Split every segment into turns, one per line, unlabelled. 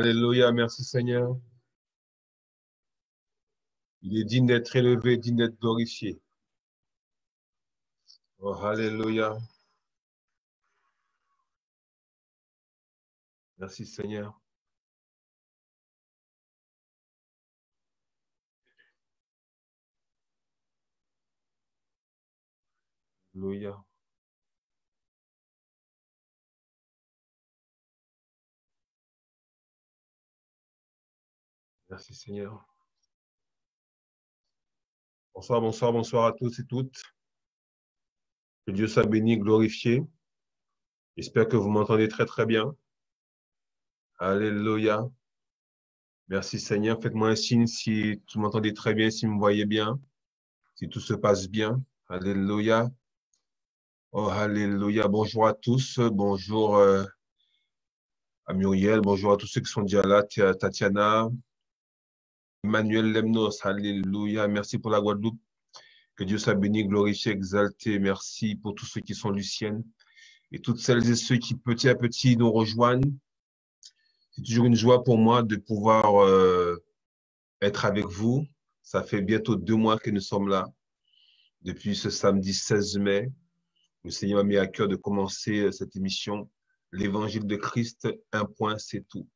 Alléluia, merci Seigneur. Il est digne d'être élevé, digne d'être glorifié. Oh, alléluia. Merci Seigneur. Alléluia. Merci Seigneur. Bonsoir, bonsoir, bonsoir à tous et toutes. Que Dieu soit béni, glorifié. J'espère que vous m'entendez très, très bien. Alléluia. Merci Seigneur. Faites-moi un signe si vous m'entendez très bien, si vous me voyez bien, si tout se passe bien. Alléluia. Oh, alléluia. Bonjour à tous. Bonjour à Muriel. Bonjour à tous ceux qui sont déjà là. Tatiana, Emmanuel Lemnos. Alléluia. Merci pour la Guadeloupe. Que Dieu soit béni, glorifié, exalté. Merci pour tous ceux qui sont Luciennes et toutes celles et ceux qui petit à petit nous rejoignent. C'est toujours une joie pour moi de pouvoir être avec vous. Ça fait bientôt 2 mois que nous sommes là. Depuis ce samedi 16 mai, le Seigneur m'a mis à cœur de commencer cette émission. L'évangile de Christ, un point, c'est tout.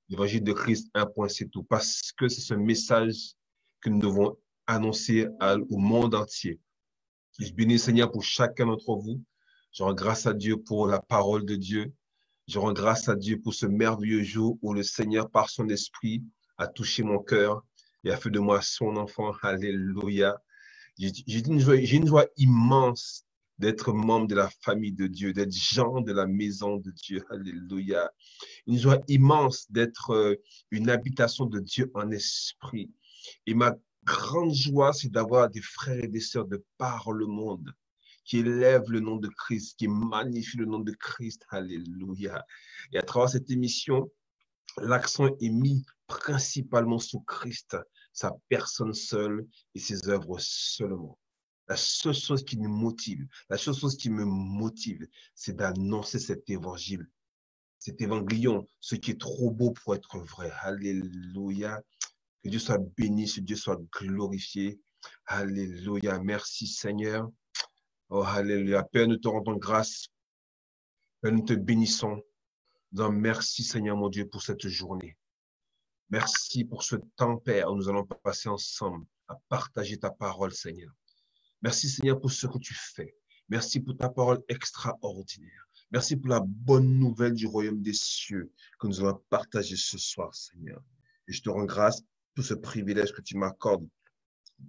L'évangile de Christ, un point, c'est tout. Parce que c'est ce message que nous devons annoncer au monde entier. Je bénis le Seigneur pour chacun d'entre vous. Je rends grâce à Dieu pour la parole de Dieu. Je rends grâce à Dieu pour ce merveilleux jour où le Seigneur, par son esprit, a touché mon cœur et a fait de moi son enfant. Alléluia. J'ai une joie immense d'être membre de la famille de Dieu, d'être gens de la maison de Dieu. Alléluia. Une joie immense d'être une habitation de Dieu en esprit. Et ma grande joie, c'est d'avoir des frères et des sœurs de par le monde qui élèvent le nom de Christ, qui magnifient le nom de Christ. Alléluia. Et à travers cette émission, l'accent est mis principalement sur Christ, sa personne seule et ses œuvres seulement. La seule chose qui nous motive, la seule chose qui me motive, c'est d'annoncer cet évangile, cet évangélion, ce qui est trop beau pour être vrai. Alléluia. Que Dieu soit béni, que Dieu soit glorifié. Alléluia. Merci Seigneur. Oh, alléluia. Père, nous te rendons grâce. Père, nous te bénissons. Donc, merci Seigneur mon Dieu pour cette journée. Merci pour ce temps, Père, où nous allons passer ensemble à partager ta parole, Seigneur. Merci Seigneur pour ce que tu fais. Merci pour ta parole extraordinaire. Merci pour la bonne nouvelle du royaume des cieux que nous allons partager ce soir, Seigneur. Et je te rends grâce pour ce privilège que tu m'accordes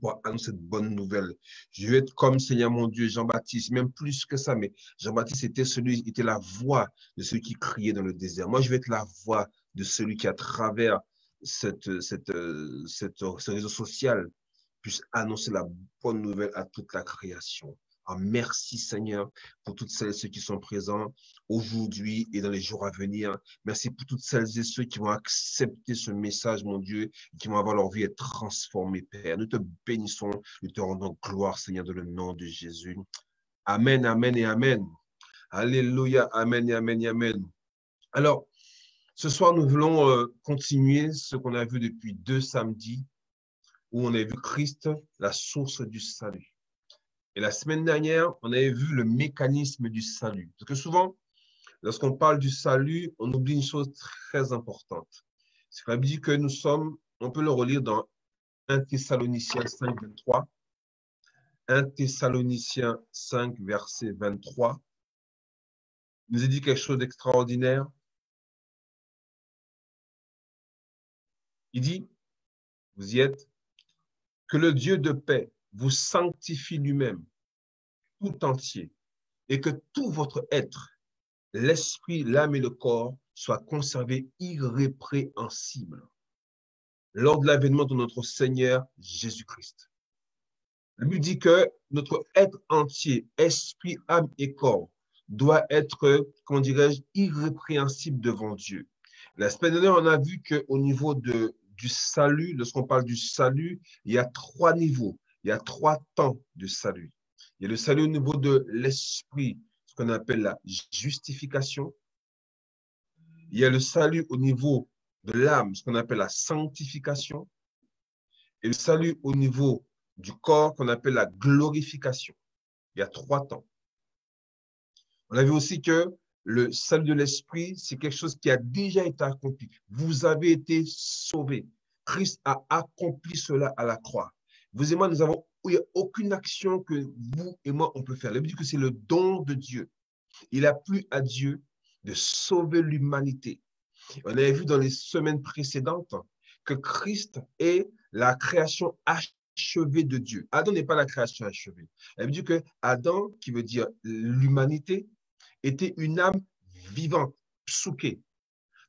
pour annoncer cette bonne nouvelle. Je veux être comme Seigneur mon Dieu, Jean-Baptiste, même plus que ça, mais Jean-Baptiste était la voix de celui qui criait dans le désert. Moi, je veux être la voix de celui qui, à travers ce réseau social, puisse annoncer la bonne nouvelle à toute la création. Alors, merci Seigneur pour toutes celles et ceux qui sont présents aujourd'hui et dans les jours à venir. Merci pour toutes celles et ceux qui vont accepter ce message, mon Dieu, et qui vont avoir leur vie être transformée, Père. Nous te bénissons, nous te rendons gloire, Seigneur, dans le nom de Jésus. Amen, amen et amen. Alléluia, amen et amen et amen. Alors, ce soir, nous voulons continuer ce qu'on a vu depuis 2 samedis, où on a vu Christ, la source du salut. Et la semaine dernière, on avait vu le mécanisme du salut. Parce que souvent, lorsqu'on parle du salut, on oublie une chose très importante. C'est qu'on dit que nous sommes, on peut le relire dans 1 Thessaloniciens 5, 23. 1 Thessaloniciens 5, verset 23. Il nous a dit quelque chose d'extraordinaire. Il dit, vous y êtes, que le Dieu de paix vous sanctifie lui-même, tout entier, et que tout votre être, l'esprit, l'âme et le corps, soient conservés irrépréhensibles lors de l'avènement de notre Seigneur Jésus-Christ. La Bible dit que notre être entier, esprit, âme et corps, doit être, comment dirais-je, irrépréhensible devant Dieu. La semaine dernière, on a vu qu'au niveau du salut, lorsqu'on parle du salut, il y a 3 niveaux, il y a 3 temps de salut. Il y a le salut au niveau de l'esprit, ce qu'on appelle la justification. Il y a le salut au niveau de l'âme, ce qu'on appelle la sanctification, et le salut au niveau du corps qu'on appelle la glorification. Il y a 3 temps. On a vu aussi que le salut de l'esprit, c'est quelque chose qui a déjà été accompli. Vous avez été sauvés. Christ a accompli cela à la croix. Vous et moi, il n'y a aucune action que vous et moi, on peut faire. Il dit que c'est le don de Dieu. Il a plu à Dieu de sauver l'humanité. On avait vu dans les semaines précédentes que Christ est la création achevée de Dieu. Adam n'est pas la création achevée. Elle veut dire que Adam, qui veut dire l'humanité, était une âme vivante, psouké.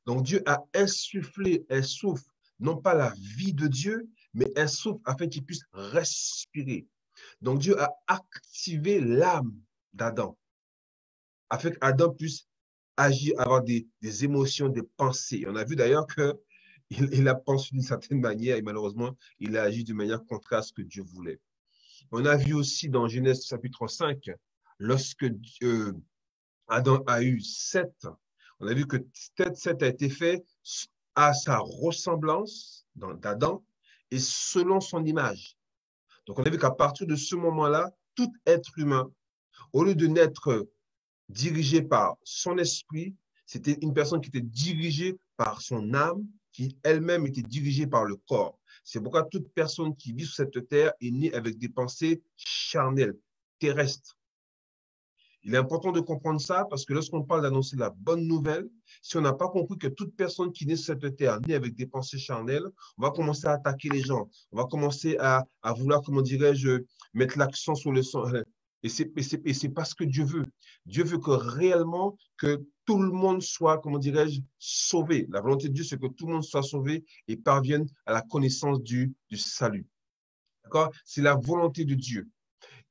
Donc Dieu a insufflé un souffle, non pas la vie de Dieu, mais un souffle afin qu'il puisse respirer. Donc Dieu a activé l'âme d'Adam, afin qu'Adam puisse agir, avoir des émotions, des pensées. On a vu d'ailleurs qu'il a pensé d'une certaine manière et malheureusement, il a agi d'une manière contraire à ce que Dieu voulait. On a vu aussi dans Genèse chapitre 5, lorsque Adam a eu 7, on a vu que 7 a été fait à sa ressemblance d'Adam et selon son image. Donc, on a vu qu'à partir de ce moment-là, tout être humain, au lieu de n'être dirigé par son esprit, c'était une personne qui était dirigée par son âme, qui elle-même était dirigée par le corps. C'est pourquoi toute personne qui vit sur cette terre est née avec des pensées charnelles, terrestres. Il est important de comprendre ça parce que lorsqu'on parle d'annoncer la bonne nouvelle, si on n'a pas compris que toute personne qui naît sur cette terre naît avec des pensées charnelles, on va commencer à attaquer les gens. On va commencer à vouloir, comment dirais-je, mettre l'accent sur le sang. Et c'est pas ce que Dieu veut. Dieu veut que réellement que tout le monde soit, comment dirais-je, sauvé. La volonté de Dieu, c'est que tout le monde soit sauvé et parvienne à la connaissance du salut. D'accord? C'est la volonté de Dieu.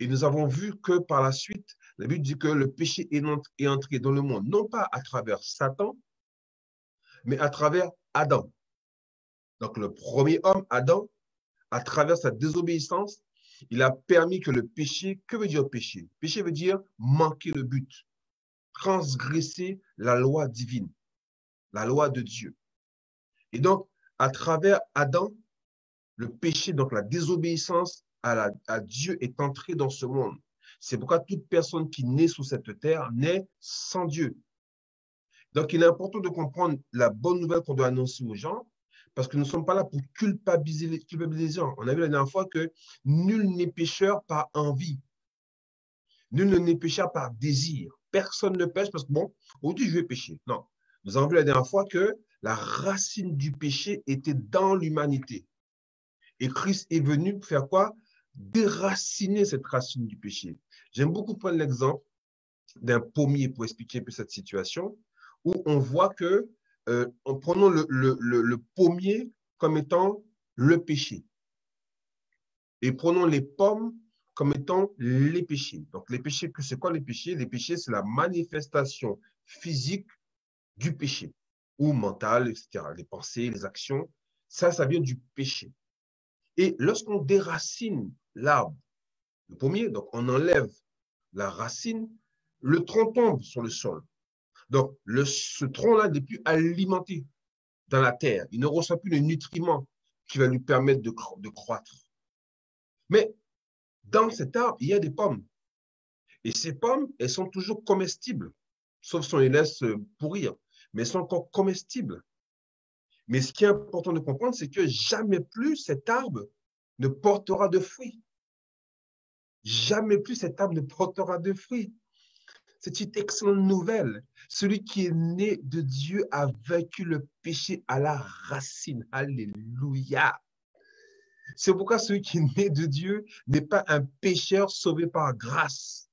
Et nous avons vu que par la suite, la Bible dit que le péché est entré dans le monde, non pas à travers Satan, mais à travers Adam. Donc le premier homme, Adam, à travers sa désobéissance, il a permis que le péché, que veut dire péché? Péché veut dire manquer le but, transgresser la loi divine, la loi de Dieu. Et donc, à travers Adam, le péché, donc la désobéissance à Dieu est entrée dans ce monde. C'est pourquoi toute personne qui naît sous cette terre naît sans Dieu. Donc, il est important de comprendre la bonne nouvelle qu'on doit annoncer aux gens, parce que nous ne sommes pas là pour culpabiliser les gens. On a vu la dernière fois que nul n'est pécheur par envie. Nul n'est pécheur par désir. Personne ne pêche parce que, bon, aujourd'hui, je vais pécher. Non. Nous avons vu la dernière fois que la racine du péché était dans l'humanité. Et Christ est venu pour faire quoi? Déraciner cette racine du péché. J'aime beaucoup prendre l'exemple d'un pommier pour expliquer un peu cette situation, où on voit que, en prenant le pommier comme étant le péché, et prenons les pommes comme étant les péchés. Donc, les péchés, c'est quoi les péchés? Les péchés, c'est la manifestation physique du péché, ou mentale, etc. Les pensées, les actions, ça vient du péché. Et lorsqu'on déracine l'arbre, le pommier, donc on enlève la racine, le tronc tombe sur le sol. Donc, ce tronc-là n'est plus alimenté dans la terre. Il ne reçoit plus les nutriments qui va lui permettre de croître. Mais dans cet arbre, il y a des pommes. Et ces pommes, elles sont toujours comestibles, sauf si on les laisse pourrir, mais elles sont encore comestibles. Mais ce qui est important de comprendre, c'est que jamais plus cet arbre ne portera de fruits. Jamais plus cet arbre ne portera de fruits. C'est une excellente nouvelle. Celui qui est né de Dieu a vaincu le péché à la racine. Alléluia. C'est pourquoi celui qui est né de Dieu n'est pas un pécheur sauvé par grâce.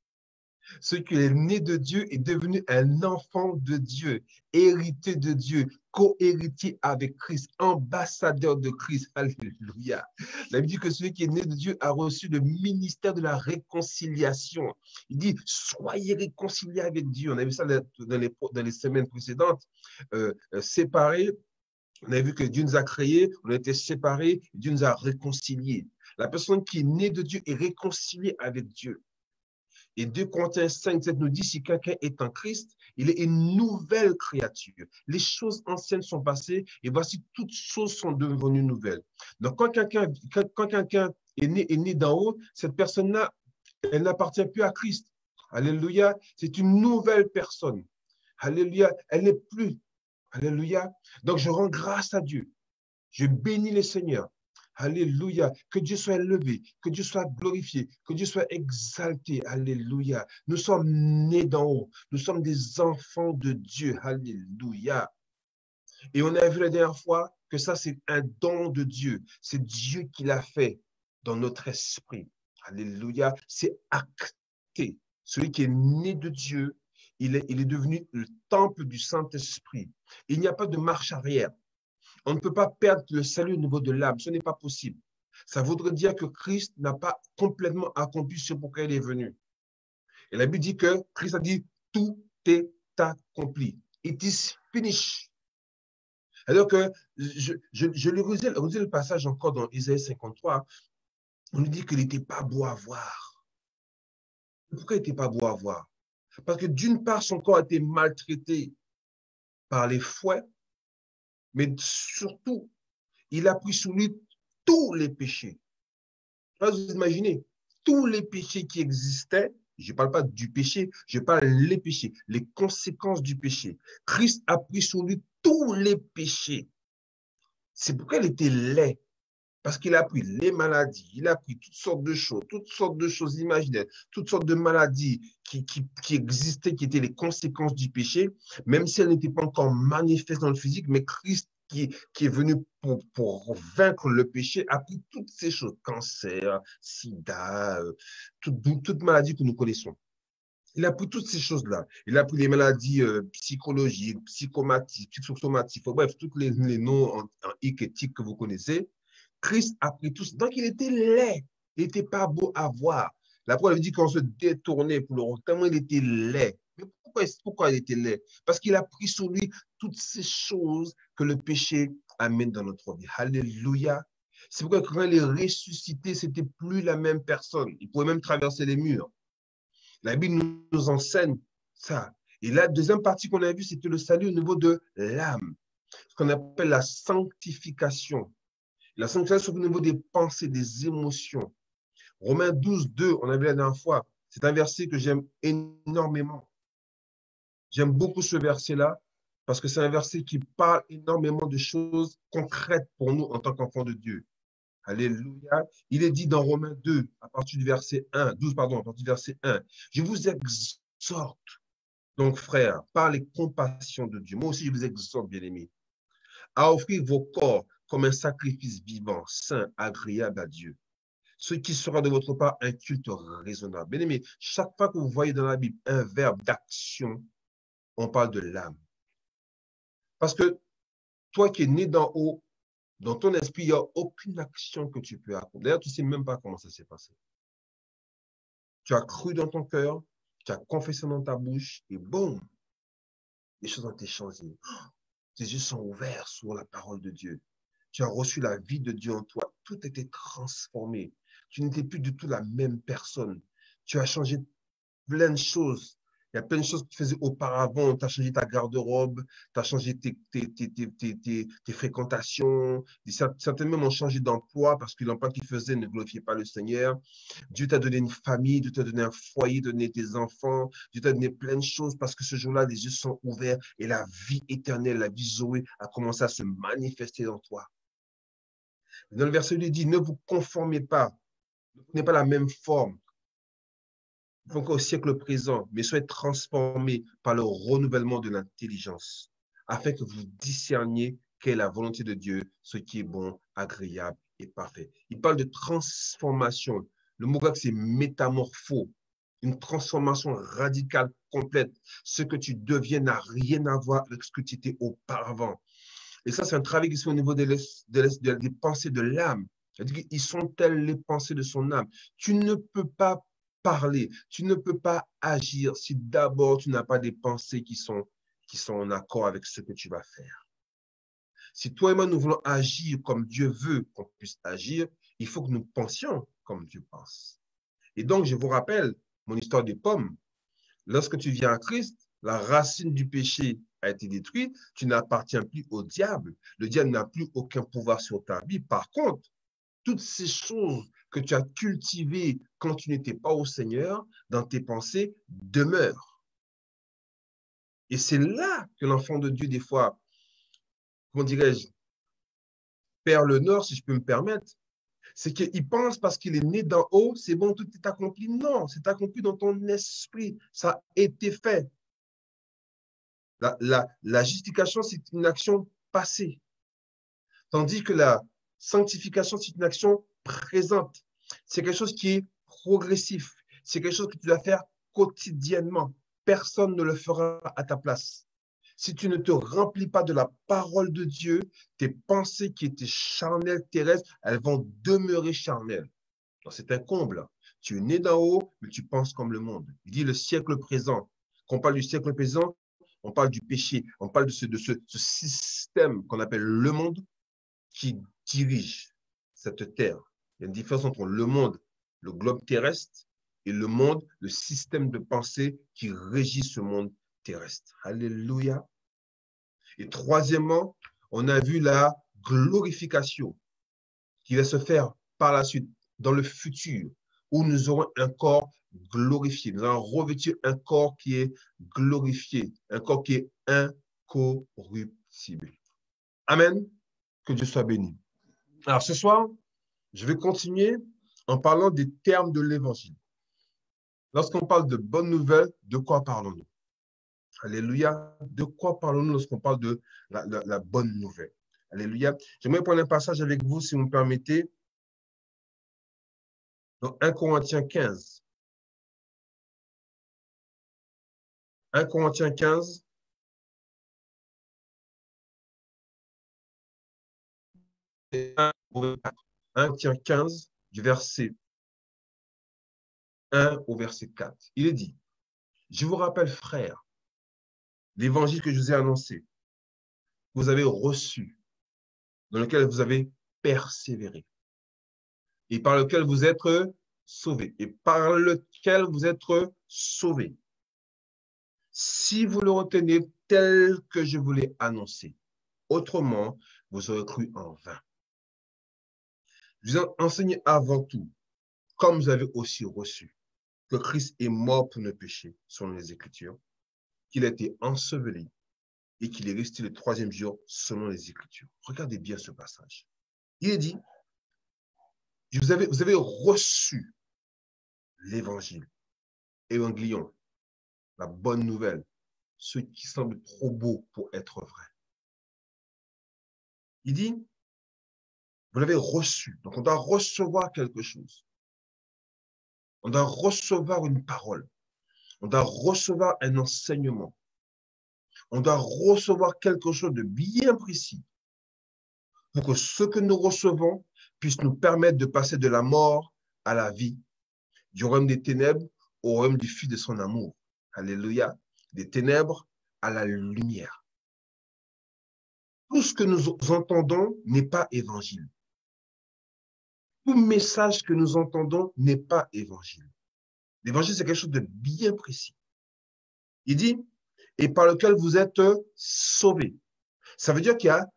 Celui qui est né de Dieu est devenu un enfant de Dieu, hérité de Dieu, co-héritier avec Christ, ambassadeur de Christ. Alléluia. La Bible dit que celui qui est né de Dieu a reçu le ministère de la réconciliation. Il dit, soyez réconciliés avec Dieu. On a vu ça dans les semaines précédentes. Séparés, on a vu que Dieu nous a créés, on a été séparés, Dieu nous a réconciliés. La personne qui est née de Dieu est réconciliée avec Dieu. Et 2 Corinthiens 5, 7 nous dit, si quelqu'un est en Christ, il est une nouvelle créature. Les choses anciennes sont passées et voici, toutes choses sont devenues nouvelles. Donc, quand quelqu'un est né d'en haut, cette personne-là, elle n'appartient plus à Christ. Alléluia. C'est une nouvelle personne. Alléluia. Elle n'est plus. Alléluia. Donc, je rends grâce à Dieu. Je bénis le Seigneur. Alléluia. Que Dieu soit élevé, que Dieu soit glorifié, que Dieu soit exalté. Alléluia. Nous sommes nés d'en haut. Nous sommes des enfants de Dieu. Alléluia. Et on a vu la dernière fois que ça, c'est un don de Dieu. C'est Dieu qui l'a fait dans notre esprit. Alléluia. C'est acté. Celui qui est né de Dieu, il est devenu le temple du Saint-Esprit. Il n'y a pas de marche arrière. On ne peut pas perdre le salut au niveau de l'âme. Ce n'est pas possible. Ça voudrait dire que Christ n'a pas complètement accompli ce pourquoi il est venu. Et la Bible dit que Christ a dit, tout est accompli. It is finished. Alors que je lisais le passage encore dans Isaïe 53. On nous dit qu'il n'était pas beau à voir. Pourquoi il n'était pas beau à voir? Parce que d'une part, son corps a été maltraité par les fouets, mais surtout, il a pris sur lui tous les péchés. Vous imaginez, tous les péchés qui existaient, je ne parle pas du péché, je parle des péchés, les conséquences du péché. Christ a pris sur lui tous les péchés. C'est pourquoi il était laid. Parce qu'il a pris les maladies, il a pris toutes sortes de choses imaginaires, toutes sortes de maladies qui existaient, qui étaient les conséquences du péché, même si elles n'étaient pas encore manifestes dans le physique, mais Christ qui est venu pour vaincre le péché a pris toutes ces choses, cancer, sida, toute maladie que nous connaissons. Il a pris toutes ces choses-là. Il a pris les maladies psychologiques, psychosomatiques, bref, tous les noms en éthique que vous connaissez. Christ a pris tout ça. Donc, il était laid. Il n'était pas beau à voir. La Bible dit qu'on se détournait pour le rendre. Tellement il était laid. Mais pourquoi il était laid? Parce qu'il a pris sur lui toutes ces choses que le péché amène dans notre vie. Alléluia. C'est pourquoi quand il est ressuscité, ce n'était plus la même personne. Il pouvait même traverser les murs. La Bible nous enseigne ça. Et la deuxième partie qu'on a vue, c'était le salut au niveau de l'âme. Ce qu'on appelle la sanctification. La sanctification au niveau des pensées, des émotions. Romains 12, 2, on a vu la dernière fois. C'est un verset que j'aime énormément. J'aime beaucoup ce verset-là parce que c'est un verset qui parle énormément de choses concrètes pour nous en tant qu'enfants de Dieu. Alléluia. Il est dit dans Romains 2, à partir du verset 1, 12, pardon, à partir du verset 1. Je vous exhorte, donc frères, par les compassions de Dieu. Moi aussi, je vous exhorte, bien-aimés, à offrir vos corps comme un sacrifice vivant, saint, agréable à Dieu. Ce qui sera de votre part un culte raisonnable. Bien aimé, chaque fois que vous voyez dans la Bible un verbe d'action, on parle de l'âme. Parce que toi qui es né d'en haut, dans ton esprit, il n'y a aucune action que tu peux accomplir. D'ailleurs, tu ne sais même pas comment ça s'est passé. Tu as cru dans ton cœur, tu as confessé dans ta bouche, et boum, les choses ont été changées. Tes yeux sont ouverts sur la parole de Dieu. Tu as reçu la vie de Dieu en toi. Tout était transformé. Tu n'étais plus du tout la même personne. Tu as changé plein de choses. Il y a plein de choses que tu faisais auparavant. Tu as changé ta garde-robe, tu as changé tes fréquentations. Certains même ont changé d'emploi parce que l'emploi qu'ils faisaient ne glorifiait pas le Seigneur. Dieu t'a donné une famille, Dieu t'a donné un foyer, donné tes enfants. Dieu t'a donné plein de choses parce que ce jour-là, les yeux sont ouverts et la vie éternelle, la vie Zoé a commencé à se manifester dans toi. Dans le verset, il dit, ne vous conformez pas, ne prenez pas la même forme donc au siècle présent, mais soyez transformés par le renouvellement de l'intelligence, afin que vous discerniez quelle est la volonté de Dieu, ce qui est bon, agréable et parfait. Il parle de transformation. Le mot grec, c'est métamorpho, une transformation radicale, complète. Ce que tu deviens n'a rien à voir avec ce que tu étais auparavant. Et ça, c'est un travail qui se fait au niveau des pensées de l'âme. Ils sont telles les pensées de son âme. Tu ne peux pas parler, tu ne peux pas agir si d'abord tu n'as pas des pensées qui sont en accord avec ce que tu vas faire. Si toi et moi, nous voulons agir comme Dieu veut qu'on puisse agir, il faut que nous pensions comme Dieu pense. Et donc, je vous rappelle, mon histoire des pommes. Lorsque tu viens à Christ, la racine du péché a été détruite, tu n'appartiens plus au diable. Le diable n'a plus aucun pouvoir sur ta vie. Par contre, toutes ces choses que tu as cultivées quand tu n'étais pas au Seigneur, dans tes pensées, demeurent. Et c'est là que l'enfant de Dieu, des fois, comment dirais-je, perd le nord, si je peux me permettre. C'est qu'il pense parce qu'il est né d'en haut, c'est bon, tout est accompli. Non, c'est accompli dans ton esprit. Ça a été fait. La justification, c'est une action passée. Tandis que la sanctification, c'est une action présente. C'est quelque chose qui est progressif. C'est quelque chose que tu dois faire quotidiennement. Personne ne le fera à ta place. Si tu ne te remplis pas de la parole de Dieu, tes pensées qui étaient charnelles, terrestres, elles vont demeurer charnelles. C'est un comble. Tu es né d'en haut, mais tu penses comme le monde. Il dit le siècle présent. Quand on parle du siècle présent, on parle du péché. On parle de ce système qu'on appelle le monde qui dirige cette terre. Il y a une différence entre le monde, le globe terrestre, et le monde, le système de pensée qui régit ce monde terrestre. Alléluia. Et troisièmement, on a vu la glorification qui va se faire par la suite, dans le futur, où nous aurons un corps glorifié. Nous allons revêtir un corps qui est glorifié, un corps qui est incorruptible. Amen. Que Dieu soit béni. Alors ce soir, je vais continuer en parlant des termes de l'évangile. Lorsqu'on parle de bonnes nouvelles, de quoi parlons-nous? Alléluia. De quoi parlons-nous lorsqu'on parle de la bonne nouvelle? Alléluia. J'aimerais prendre un passage avec vous, si vous me permettez, dans 1 Corinthiens 15. 1 Corinthiens 15. 1 Corinthiens 15, du verset 1 au verset 4. Il est dit, je vous rappelle, frères, l'évangile que je vous ai annoncé, que vous avez reçu, dans lequel vous avez persévéré, et par lequel vous êtes sauvés, et par lequel vous êtes sauvés. Si vous le retenez tel que je vous l'ai annoncé, autrement, vous aurez cru en vain. Je vous ai enseigné avant tout, comme vous avez aussi reçu, que Christ est mort pour nos péchés, selon les Écritures, qu'il a été enseveli et qu'il est resté le troisième jour, selon les Écritures. Regardez bien ce passage. Il est dit, vous avez reçu l'évangile, évangélion, la bonne nouvelle, ce qui semble trop beau pour être vrai. Il dit, vous l'avez reçu. Donc, on doit recevoir quelque chose. On doit recevoir une parole. On doit recevoir un enseignement. On doit recevoir quelque chose de bien précis pour que ce que nous recevons puisse nous permettre de passer de la mort à la vie, du royaume des ténèbres au royaume du Fils de son amour. Alléluia. Des ténèbres à la lumière. Tout ce que nous entendons n'est pas évangile. Tout message que nous entendons n'est pas évangile. L'évangile, c'est quelque chose de bien précis. Il dit, et par lequel vous êtes sauvés. Ça veut dire qu'il y a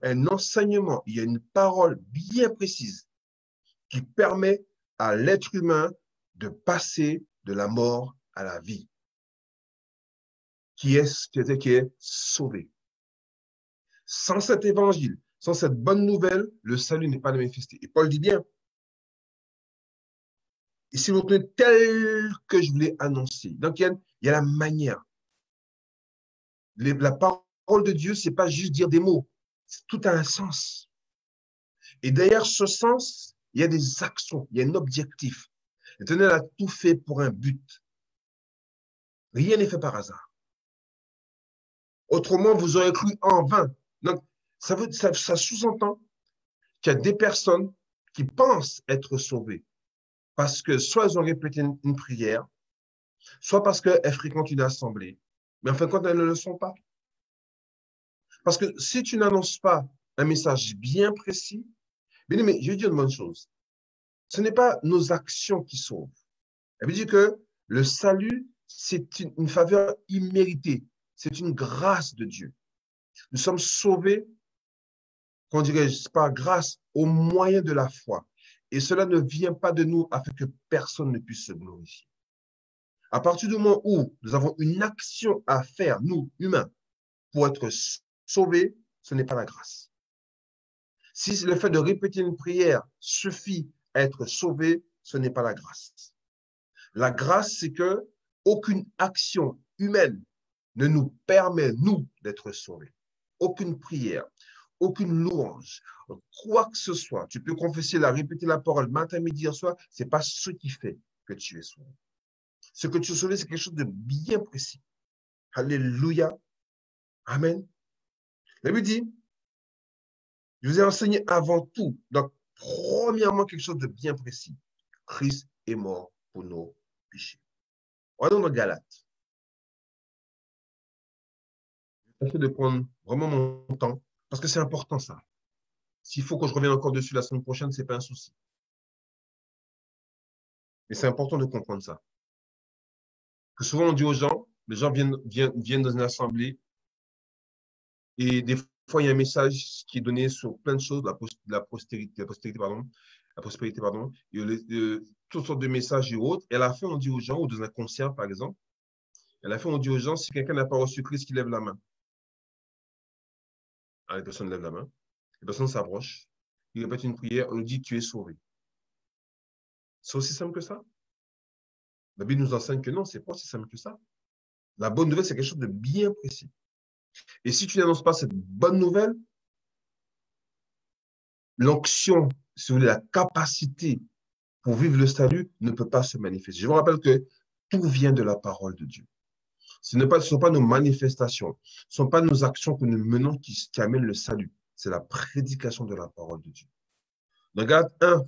un enseignement, il y a une parole bien précise qui permet à l'être humain de passer de la mort à la vie, qui est sauvé. Sans cet évangile, sans cette bonne nouvelle, le salut n'est pas manifesté. Et Paul dit bien, et si vous tenez tel que je vous l'ai annoncé, donc il y a la manière. La parole de Dieu, ce n'est pas juste dire des mots, tout a un sens. Et derrière ce sens, il y a des actions, il y a un objectif. L'Éternel a tout fait pour un but. Rien n'est fait par hasard. Autrement, vous aurez cru en vain. Donc, ça sous-entend qu'il y a des personnes qui pensent être sauvées parce que soit elles ont répété une prière, soit parce qu'elles fréquentent une assemblée, mais en fin de compte, elles ne le sont pas. Parce que si tu n'annonces pas un message bien précis, mais je vais dire une bonne chose. Ce n'est pas nos actions qui sauvent. Elle veut dire que le salut, c'est une faveur imméritée. C'est une grâce de Dieu. Nous sommes sauvés, qu'on dirait, par grâce, au moyen de la foi. Et cela ne vient pas de nous afin que personne ne puisse se glorifier. À partir du moment où nous avons une action à faire, nous, humains, pour être sauvés, ce n'est pas la grâce. Si le fait de répéter une prière suffit à être sauvé, ce n'est pas la grâce. La grâce, c'est que aucune action humaine ne nous permet, nous, d'être sauvés. Aucune prière, aucune louange, quoi que ce soit. Tu peux confesser répéter la parole matin, midi, soir, ce n'est pas ce qui fait que tu es sauvé. Ce que tu es sauvé, c'est quelque chose de bien précis. Alléluia. Amen. La Bible dit, je vous ai enseigné avant tout, donc premièrement, quelque chose de bien précis. Christ est mort pour nos péchés. Regardons dans Galates. J'essaie de prendre vraiment mon temps, parce que c'est important ça. S'il faut que je revienne encore dessus la semaine prochaine, ce n'est pas un souci. Mais c'est important de comprendre ça. Que souvent on dit aux gens, les gens viennent dans une assemblée et des fois il y a un message qui est donné sur plein de choses, la prospérité, pardon, et toutes sortes de messages et autres. Et à la fin, on dit aux gens, ou dans un concert par exemple, à la fin, on dit aux gens, si quelqu'un n'a pas reçu Christ, qu'il lève la main. Alors, les personnes lèvent la main, les personnes s'approchent, ils répètent une prière, on nous dit, tu es sauvé. C'est aussi simple que ça. La Bible nous enseigne que non, c'est pas aussi simple que ça. La bonne nouvelle, c'est quelque chose de bien précis. Et si tu n'annonces pas cette bonne nouvelle, l'onction, si vous voulez, la capacité pour vivre le salut ne peut pas se manifester. Je vous rappelle que tout vient de la parole de Dieu. Ce ne sont pas nos manifestations, ce ne sont pas nos actions que nous menons qui amènent le salut. C'est la prédication de la parole de Dieu. Dans Galates 1, à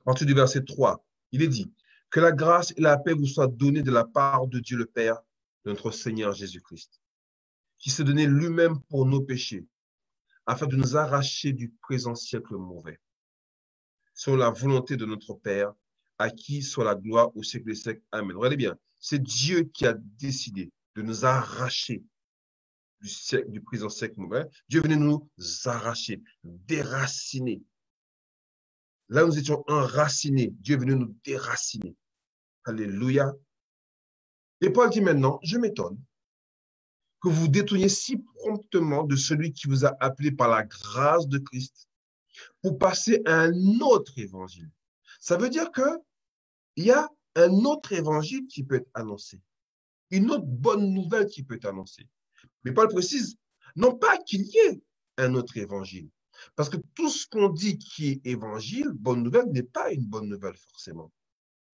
partir du verset 3, il est dit que la grâce et la paix vous soient données de la part de Dieu le Père, de notre Seigneur Jésus-Christ, qui s'est donné lui-même pour nos péchés, afin de nous arracher du présent siècle mauvais, selon la volonté de notre Père, à qui soit la gloire au siècle des siècles. Amen. Regardez bien, c'est Dieu qui a décidé de nous arracher du présent siècle mauvais. Dieu venait nous arracher, déraciner. Là, nous étions enracinés. Dieu est venu nous déraciner. Alléluia. Et Paul dit maintenant, je m'étonne que vous détourniez si promptement de celui qui vous a appelé par la grâce de Christ pour passer à un autre évangile. Ça veut dire qu'il y a un autre évangile qui peut être annoncé, une autre bonne nouvelle qui peut être annoncée. Mais Paul précise, non pas qu'il y ait un autre évangile, parce que tout ce qu'on dit qui est évangile, bonne nouvelle, n'est pas une bonne nouvelle forcément.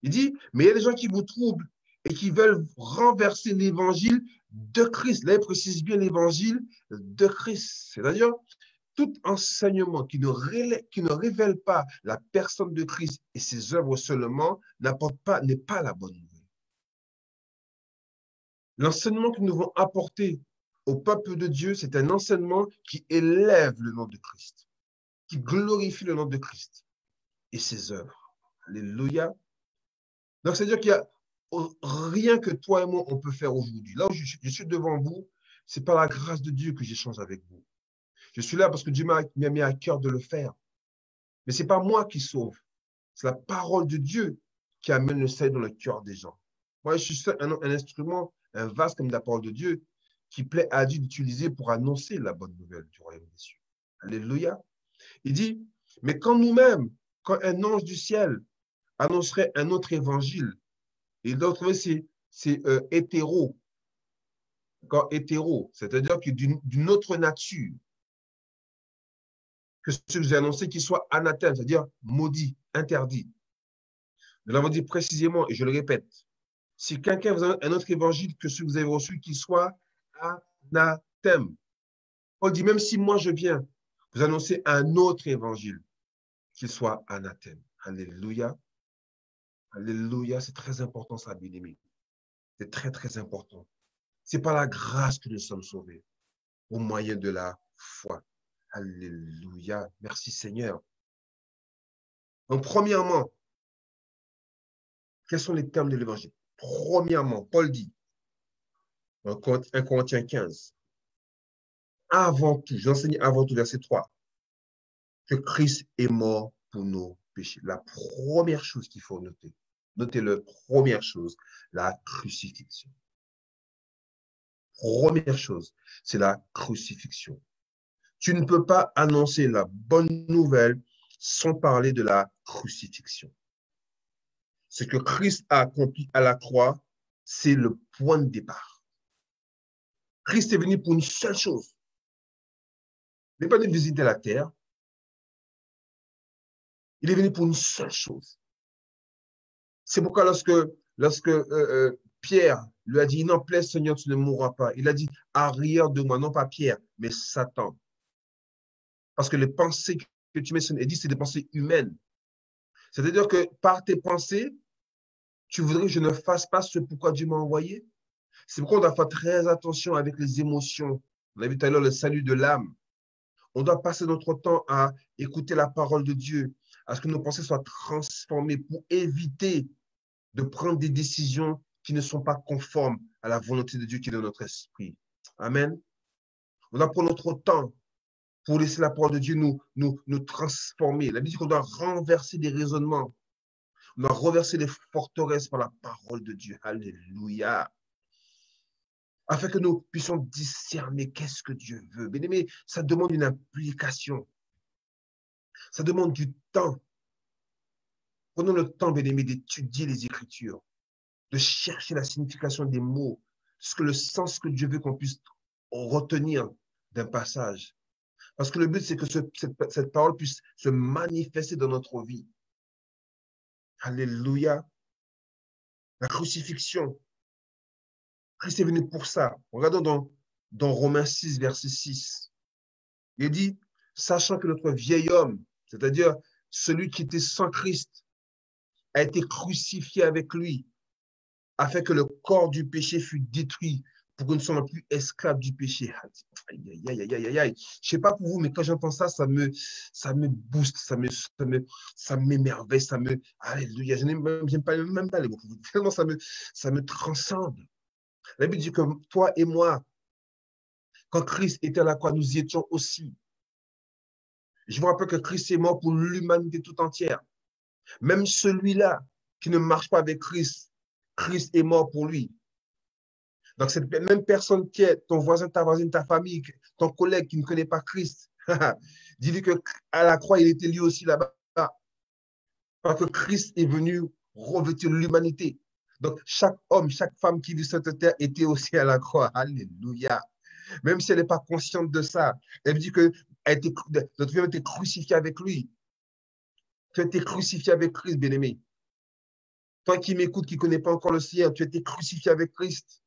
Il dit, mais il y a des gens qui vous troublent et qui veulent renverser l'évangile de Christ. Là, il précise bien l'évangile de Christ. C'est-à-dire, tout enseignement qui ne révèle pas la personne de Christ et ses œuvres seulement n'est pas la bonne nouvelle. L'enseignement que nous devons apporter au peuple de Dieu, c'est un enseignement qui élève le nom de Christ, qui glorifie le nom de Christ et ses œuvres. Alléluia. Donc, c'est-à-dire qu'il y a rien que toi et moi, on peut faire aujourd'hui. Là où je suis devant vous, c'est par la grâce de Dieu que j'échange avec vous. Je suis là parce que Dieu m'a mis à cœur de le faire. Mais ce n'est pas moi qui sauve. C'est la parole de Dieu qui amène le salut dans le cœur des gens. Moi, je suis un instrument, un vase comme la parole de Dieu qui plaît à Dieu d'utiliser pour annoncer la bonne nouvelle du royaume des cieux. Alléluia. Il dit, mais quand nous-mêmes, quand un ange du ciel annoncerait un autre évangile, et l'autre, c'est hétéro, hétéro, c'est-à-dire que d'une autre nature, que ce que j'ai annoncé qu'il soit anathème, c'est-à-dire maudit, interdit. Nous l'avons dit précisément, et je le répète, si quelqu'un vous a un autre évangile que ce que vous avez reçu, qu'il soit anathème. On dit, même si moi je viens vous annoncer un autre évangile, qu'il soit anathème. Alléluia. Alléluia, c'est très important ça, bien-aimé. C'est très, très important. C'est par la grâce que nous sommes sauvés, au moyen de la foi. Alléluia. Merci Seigneur. Donc, premièrement, Quels sont les termes de l'évangile? Premièrement, Paul dit, dans 1 Corinthiens 15, avant tout, j'enseigne avant tout, verset 3, que Christ est mort pour nos péchés. La première chose qu'il faut noter, notez-le, première chose, la crucifixion. Première chose, c'est la crucifixion. Tu ne peux pas annoncer la bonne nouvelle sans parler de la crucifixion. Ce que Christ a accompli à la croix, c'est le point de départ. Christ est venu pour une seule chose. Il n'est pas venu visiter la terre. Il est venu pour une seule chose. C'est pourquoi lorsque Pierre lui a dit, non, plaît Seigneur, tu ne mourras pas. Il a dit, arrière de moi, non pas Pierre, mais Satan. Parce que les pensées que tu mentionnes, il dit, c'est des pensées humaines. C'est-à-dire que par tes pensées, tu voudrais que je ne fasse pas ce pourquoi Dieu m'a envoyé. C'est pourquoi on doit faire très attention avec les émotions. On a vu tout à l'heure le salut de l'âme. On doit passer notre temps à écouter la parole de Dieu, à ce que nos pensées soient transformées pour éviter de prendre des décisions qui ne sont pas conformes à la volonté de Dieu qui est dans notre esprit. Amen. On doit prendre notre temps pour laisser la parole de Dieu nous transformer. La Bible dit qu'on doit renverser des raisonnements. On doit renverser les forteresses par la parole de Dieu. Alléluia. Afin que nous puissions discerner qu'est-ce que Dieu veut. Bien aimé, ça demande une implication. Ça demande du temps. Prenons le temps, bien aimé, d'étudier les Écritures, de chercher la signification des mots, le sens que Dieu veut qu'on puisse retenir d'un passage. Parce que le but, c'est que cette parole puisse se manifester dans notre vie. Alléluia. La crucifixion. Christ est venu pour ça. Regardons dans Romains 6, verset 6. Il dit, sachant que notre vieil homme, c'est-à-dire celui qui était sans Christ, a été crucifié avec lui, afin que le corps du péché fût détruit, pour que nous ne soyons plus esclaves du péché. Aïe, aïe, aïe, aïe, aïe, aïe. Je ne sais pas pour vous, mais quand j'entends ça, ça me booste, ça m'émerveille, alléluia. Je n'aime pas même pas les mots. Tellement ça me transcende. La Bible dit que toi et moi, quand Christ était à la croix, nous y étions aussi. Je vous rappelle que Christ est mort pour l'humanité tout entière. Même celui-là qui ne marche pas avec Christ, Christ est mort pour lui. Donc, cette même personne qui est ton voisin, ta voisine, ta famille, ton collègue qui ne connaît pas Christ, dis-lui qu'à la croix, il était lui aussi là-bas. Parce que Christ est venu revêtir l'humanité. Donc, chaque homme, chaque femme qui vit sur cette terre était aussi à la croix. Alléluia. Même si elle n'est pas consciente de ça, elle dit que notre vie a été crucifiée avec lui. Tu as été crucifié avec Christ, bien-aimé. Toi qui m'écoutes, qui ne connais pas encore le Seigneur, tu as été crucifié avec Christ.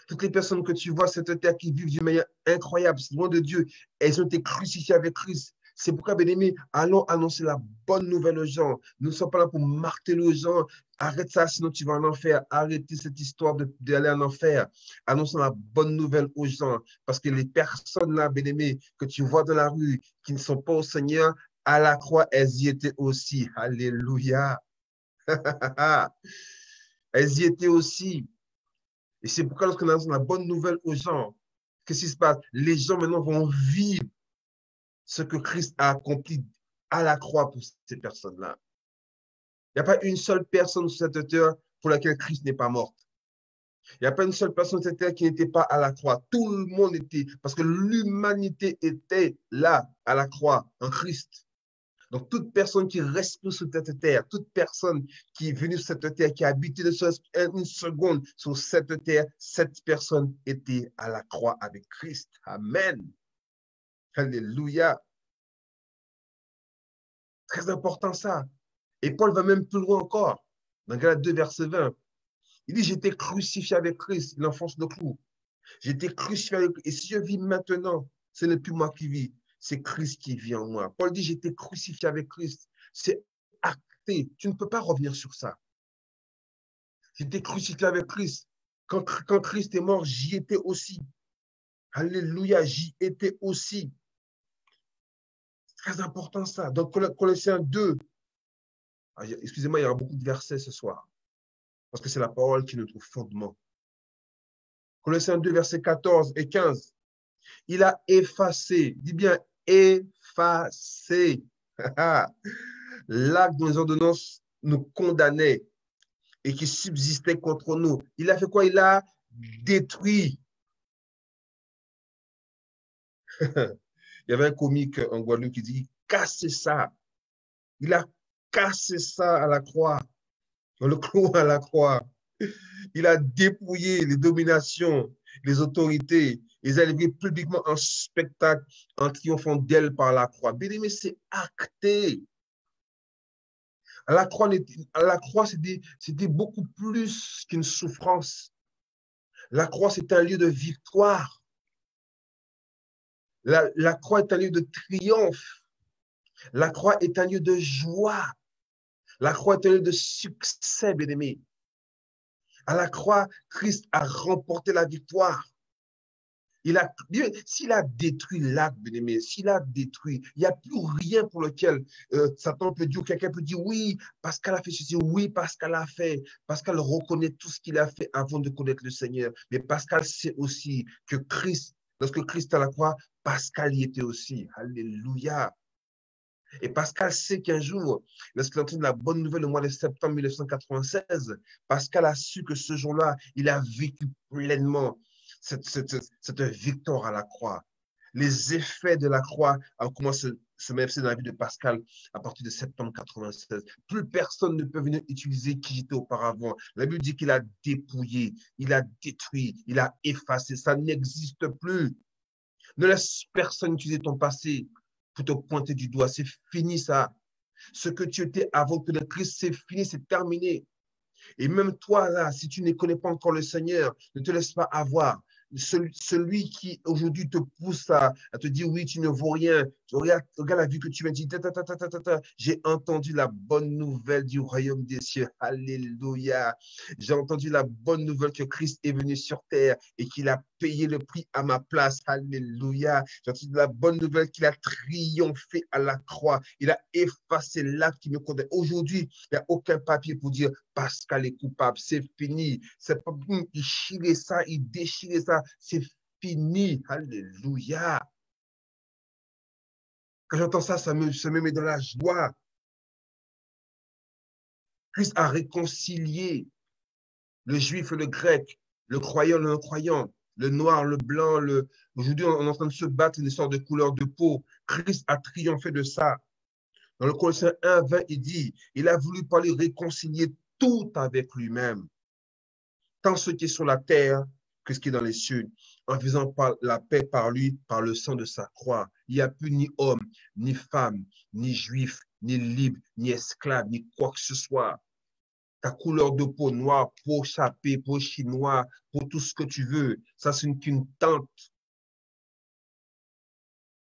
Toutes les personnes que tu vois sur cette terre qui vivent d'une manière incroyable, loin de Dieu, elles ont été crucifiées avec Christ. C'est pourquoi, bien-aimé, allons annoncer la bonne nouvelle aux gens. Nous ne sommes pas là pour marteler aux gens. Arrête ça, sinon tu vas en enfer. Arrêtez cette histoire d'aller en enfer. Annonçons la bonne nouvelle aux gens. Parce que les personnes là, bien-aimé, que tu vois dans la rue, qui ne sont pas au Seigneur, à la croix, elles y étaient aussi. Alléluia. Elles y étaient aussi. Et c'est pourquoi lorsqu'on annonce la bonne nouvelle aux gens, qu'est-ce qui se passe? Les gens maintenant vont vivre ce que Christ a accompli à la croix pour ces personnes-là. Il n'y a pas une seule personne sur cette terre pour laquelle Christ n'est pas mort. Il n'y a pas une seule personne sur cette terre qui n'était pas à la croix. Tout le monde était, parce que l'humanité était là, à la croix, en Christ. Donc, toute personne qui respire sur cette terre, toute personne qui est venue sur cette terre, qui a habité une seconde sur cette terre, cette personne était à la croix avec Christ. Amen. Alléluia. Très important ça. Et Paul va même plus loin encore. Dans Galates 2, verset 20, il dit, j'étais crucifié avec Christ. Il enfonce le clou. J'étais crucifié avec Christ. Et si je vis maintenant, ce n'est plus moi qui vis, c'est Christ qui vit en moi. Paul dit, j'étais crucifié avec Christ. C'est acté. Tu ne peux pas revenir sur ça. J'étais crucifié avec Christ. Quand Christ est mort, j'y étais aussi. Alléluia, j'y étais aussi. C'est très important ça. Donc, Colossiens 2, Excusez-moi, il y aura beaucoup de versets ce soir, parce que c'est la parole qui est notre fondement. Colossiens 2, versets 14 et 15. Il a effacé, dis bien effacé, l'acte dont les ordonnances nous condamnaient et qui subsistait contre nous. Il a fait quoi? Il a détruit. Il y avait un comique en Guadeloupe qui dit, cassez ça. Il a cassé ça à la croix, dans le clou à la croix. Il a dépouillé les dominations, les autorités, les a livrés publiquement en spectacle, en triomphant d'elle par la croix. Bien aimé, c'est acté. À la croix, c'était beaucoup plus qu'une souffrance. La croix, c'est un lieu de victoire. La croix est un lieu de triomphe. La croix est un lieu de joie. La croix est un lieu de succès, bien-aimé. À la croix, Christ a remporté la victoire. S'il a détruit l'acte, bien-aimé, s'il a détruit, il n'y a plus rien pour lequel Satan peut dire, ou quelqu'un peut dire, oui, Pascal a fait ceci, oui, Pascal a fait. Pascal reconnaît tout ce qu'il a fait avant de connaître le Seigneur. Mais Pascal sait aussi que Christ, lorsque Christ est à la croix, Pascal y était aussi. Alléluia. Et Pascal sait qu'un jour, lorsqu'il a entendu la bonne nouvelle au mois de septembre 1996, Pascal a su que ce jour-là, il a vécu pleinement cette victoire à la croix. Les effets de la croix ont commencé à se manifester dans la vie de Pascal à partir de septembre 96. Plus personne ne peut venir utiliser qui j'étais auparavant. La Bible dit qu'il a dépouillé, il a détruit, il a effacé. Ça n'existe plus. Ne laisse personne utiliser ton passé pour te pointer du doigt. C'est fini ça. Ce que tu étais avant que le Christ, c'est fini, c'est terminé. Et même toi, là, si tu ne connais pas encore le Seigneur, ne te laisse pas avoir. Celui qui aujourd'hui te pousse à te dire oui, tu ne vaux rien. Regarde la vie que tu viens de dire. J'ai entendu la bonne nouvelle du royaume des cieux. Alléluia. J'ai entendu la bonne nouvelle que Christ est venu sur terre et qu'il a payé le prix à ma place. Alléluia. J'ai entendu la bonne nouvelle qu'il a triomphé à la croix. Il a effacé l'acte qui me condamne. Aujourd'hui, il n'y a aucun papier pour dire Pascal est coupable, c'est fini. C'est pas il chirait ça, il déchirait ça, c'est fini. Alléluia. Quand j'entends ça, ça me met dans la joie. Christ a réconcilié le juif et le grec, le croyant, le non-croyant, le noir, le blanc. Aujourd'hui, on est en train de se battre une histoire de couleur de peau. Christ a triomphé de ça. Dans le Colossiens 1, 20, il dit, il a voulu parler, réconcilier tout avec lui-même, tant ce qui est sur la terre que ce qui est dans les cieux, en faisant la paix par lui, par le sang de sa croix. Il n'y a plus ni homme, ni femme, ni juif, ni libre, ni esclave, ni quoi que ce soit. Ta couleur de peau noire, peau chapée, peau chinois, pour tout ce que tu veux, ça c'est qu'une tente.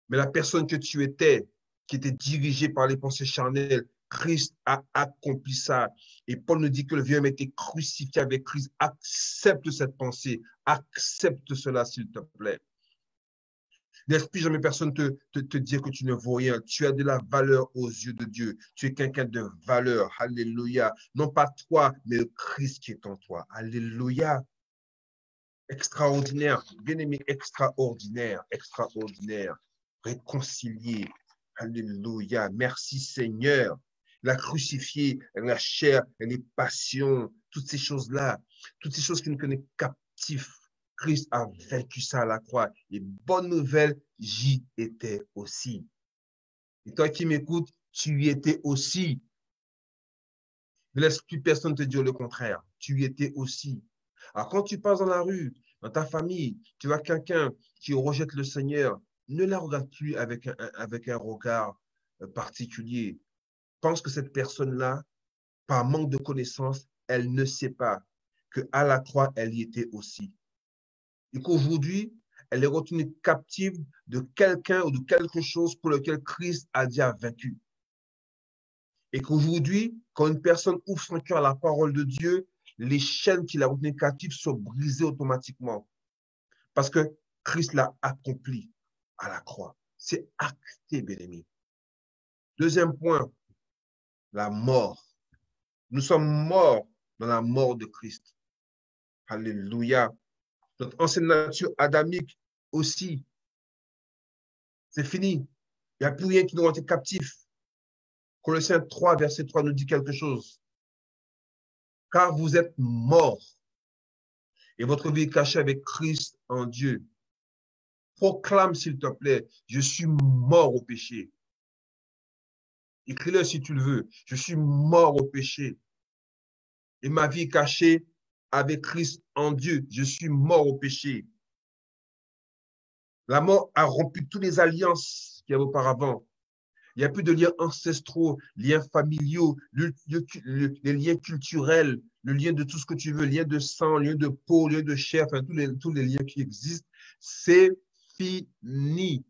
Mais la personne que tu étais, qui était dirigée par les pensées charnelles, Christ a accompli ça. Et Paul nous dit que le vieux homme a été crucifié avec Christ. Accepte cette pensée. Accepte cela, s'il te plaît. Laisse plus jamais personne te dire que tu ne vaux rien. Tu as de la valeur aux yeux de Dieu. Tu es quelqu'un de valeur. Alléluia. Non pas toi, mais le Christ qui est en toi. Alléluia. Extraordinaire. Bien-aimé, extraordinaire. Extraordinaire. Réconcilié. Alléluia. Merci Seigneur. La crucifié, la chair, les passions, toutes ces choses-là, toutes ces choses qui nous connaissent captifs. Christ a vaincu ça à la croix. Et bonne nouvelle, j'y étais aussi. Et toi qui m'écoutes, tu y étais aussi. Ne laisse plus personne te dire le contraire. Tu y étais aussi. Alors quand tu passes dans la rue, dans ta famille, tu vois quelqu'un qui rejette le Seigneur, ne la regarde plus avec un regard particulier. Pense que cette personne-là, par manque de connaissance, elle ne sait pas qu'à la croix, elle y était aussi. Et qu'aujourd'hui, elle est retenue captive de quelqu'un ou de quelque chose pour lequel Christ a déjà vaincu. Et qu'aujourd'hui, quand une personne ouvre son cœur à la parole de Dieu, les chaînes qui la retenaient captive sont brisées automatiquement. Parce que Christ l'a accompli à la croix. C'est acté, bien aimé. Deuxième point, la mort. Nous sommes morts dans la mort de Christ. Alléluia. Notre ancienne nature adamique aussi, c'est fini. Il n'y a plus rien qui nous rend captifs. Colossiens 3, verset 3 nous dit quelque chose. Car vous êtes morts et votre vie est cachée avec Christ en Dieu. Proclame, s'il te plaît, je suis mort au péché. Écris-le si tu le veux. Je suis mort au péché. Et ma vie est cachée avec Christ en Dieu. Je suis mort au péché. La mort a rompu toutes les alliances qu'il y avait auparavant. Il n'y a plus de liens ancestraux, liens familiaux, les liens culturels, le lien de tout ce que tu veux, lien de sang, lien de peau, lien de chair, enfin, tous les liens qui existent. C'est fini.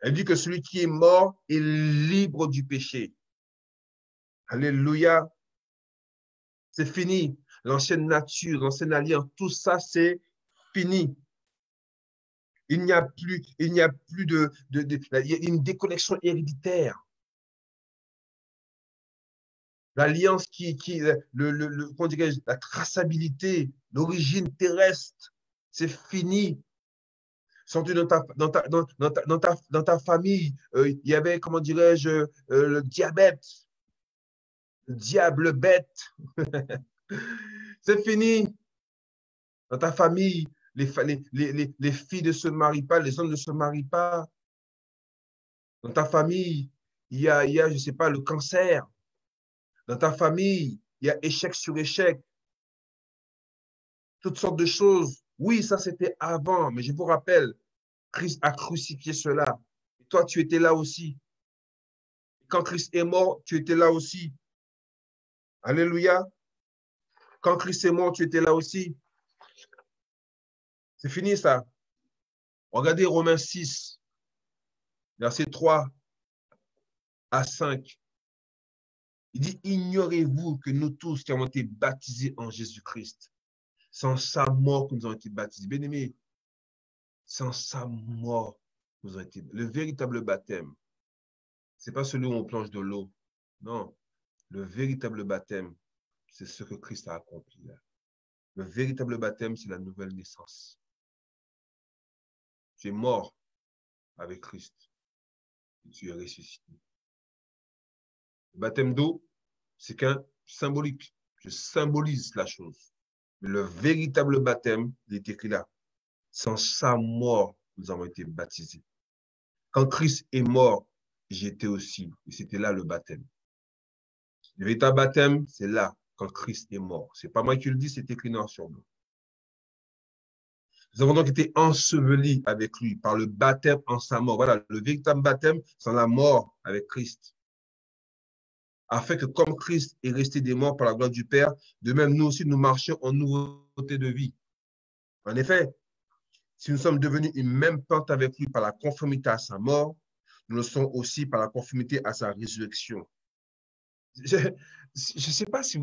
Elle dit que celui qui est mort est libre du péché. Alléluia. C'est fini. L'ancienne nature, l'ancienne alliance, tout ça, c'est fini. Il n'y a plus il y a une déconnexion héréditaire. L'alliance comment dirais-je, la traçabilité, l'origine terrestre, c'est fini. Sorti dans ta famille, il y avait, comment dirais-je, le diabète, le diable bête. C'est fini. Dans ta famille, les filles ne se marient pas, les hommes ne se marient pas. Dans ta famille, il y a, je ne sais pas, le cancer. Dans ta famille, il y a échec sur échec, toutes sortes de choses. Oui, ça c'était avant, mais je vous rappelle, Christ a crucifié cela. Et toi, tu étais là aussi. Quand Christ est mort, tu étais là aussi. Alléluia. Quand Christ est mort, tu étais là aussi. C'est fini ça. Regardez Romains 6, versets 3 à 5. Il dit, ignorez-vous que nous tous qui avons été baptisés en Jésus-Christ, sans sa mort que nous avons été baptisés. Bien-aimés, sans sa mort, nous avons été. Le véritable baptême, ce n'est pas celui où on plonge de l'eau. Non. Le véritable baptême, c'est ce que Christ a accompli là. Le véritable baptême, c'est la nouvelle naissance. Tu es mort avec Christ et tu es ressuscité. Le baptême d'eau, c'est qu'un symbolique. Je symbolise la chose. Mais le véritable baptême, il est écrit là. Sans sa mort, nous avons été baptisés. Quand Christ est mort, j'étais aussi. Et c'était là le baptême. Le véritable baptême, c'est là, quand Christ est mort. C'est pas moi qui le dis, c'est écrit noir sur blanc. Nous avons donc été ensevelis avec lui par le baptême en sa mort. Voilà, le véritable baptême, c'est la mort avec Christ. Afin que comme Christ est resté des morts par la gloire du Père, de même nous aussi nous marchions en nouveauté de vie. En effet, si nous sommes devenus une même pente avec lui par la conformité à sa mort, nous le sommes aussi par la conformité à sa résurrection. Je ne sais pas si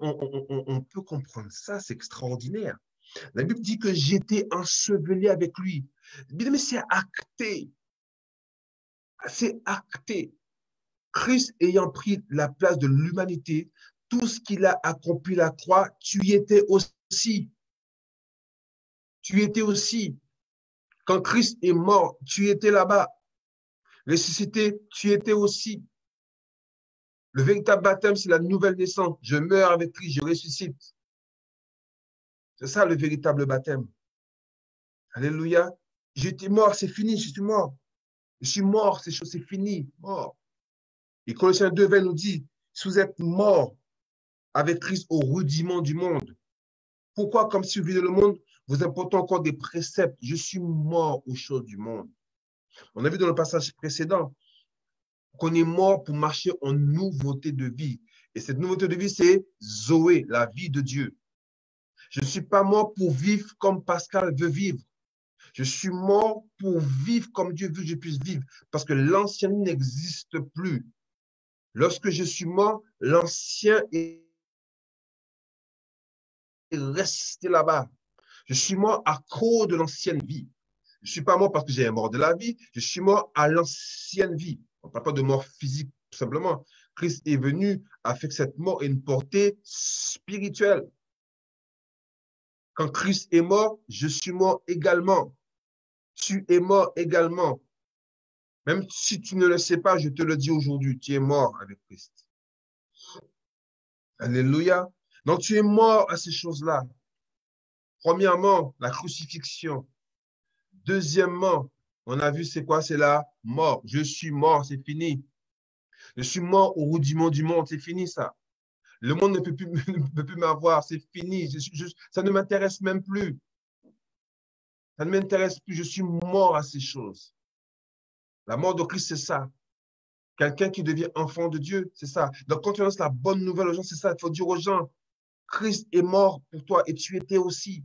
on peut comprendre ça, c'est extraordinaire. La Bible dit que j'étais enseveli avec lui. Mais c'est acté. C'est acté. Christ ayant pris la place de l'humanité, tout ce qu'il a accompli la croix, tu y étais aussi. Tu y étais aussi. Quand Christ est mort, tu étais là-bas. Ressuscité, tu étais aussi. Le véritable baptême, c'est la nouvelle naissance. Je meurs avec Christ, je ressuscite. C'est ça le véritable baptême. Alléluia. J'étais mort, c'est fini, je suis mort. Je suis mort, c'est fini, mort. Et Colossiens 2:20 nous dit, si vous êtes mort avec Christ au rudiment du monde, pourquoi, comme si vous viviez le monde, vous importez encore des préceptes? Je suis mort aux choses du monde. On a vu dans le passage précédent qu'on est mort pour marcher en nouveauté de vie. Et cette nouveauté de vie, c'est Zoé, la vie de Dieu. Je ne suis pas mort pour vivre comme Pascal veut vivre. Je suis mort pour vivre comme Dieu veut que je puisse vivre. Parce que l'ancien n'existe plus. Lorsque je suis mort, l'ancien est resté là-bas. Je suis mort à cause de l'ancienne vie. Je ne suis pas mort parce que j'ai mort de la vie. Je suis mort à l'ancienne vie. On ne parle pas de mort physique, tout simplement. Christ est venu afin que cette mort ait une portée spirituelle. Quand Christ est mort, je suis mort également. Tu es mort également. Même si tu ne le sais pas, je te le dis aujourd'hui, tu es mort avec Christ. Alléluia. Donc tu es mort à ces choses-là. Premièrement, la crucifixion. Deuxièmement, on a vu c'est quoi? C'est la mort. Je suis mort, c'est fini. Je suis mort au rudiment du monde, c'est fini ça. Le monde ne peut plus, ne peut plus m'avoir, c'est fini. Ça ne m'intéresse même plus. Ça ne m'intéresse plus, je suis mort à ces choses. La mort de Christ, c'est ça. Quelqu'un qui devient enfant de Dieu, c'est ça. Donc quand tu annonces la bonne nouvelle aux gens, c'est ça. Il faut dire aux gens, Christ est mort pour toi et tu étais aussi.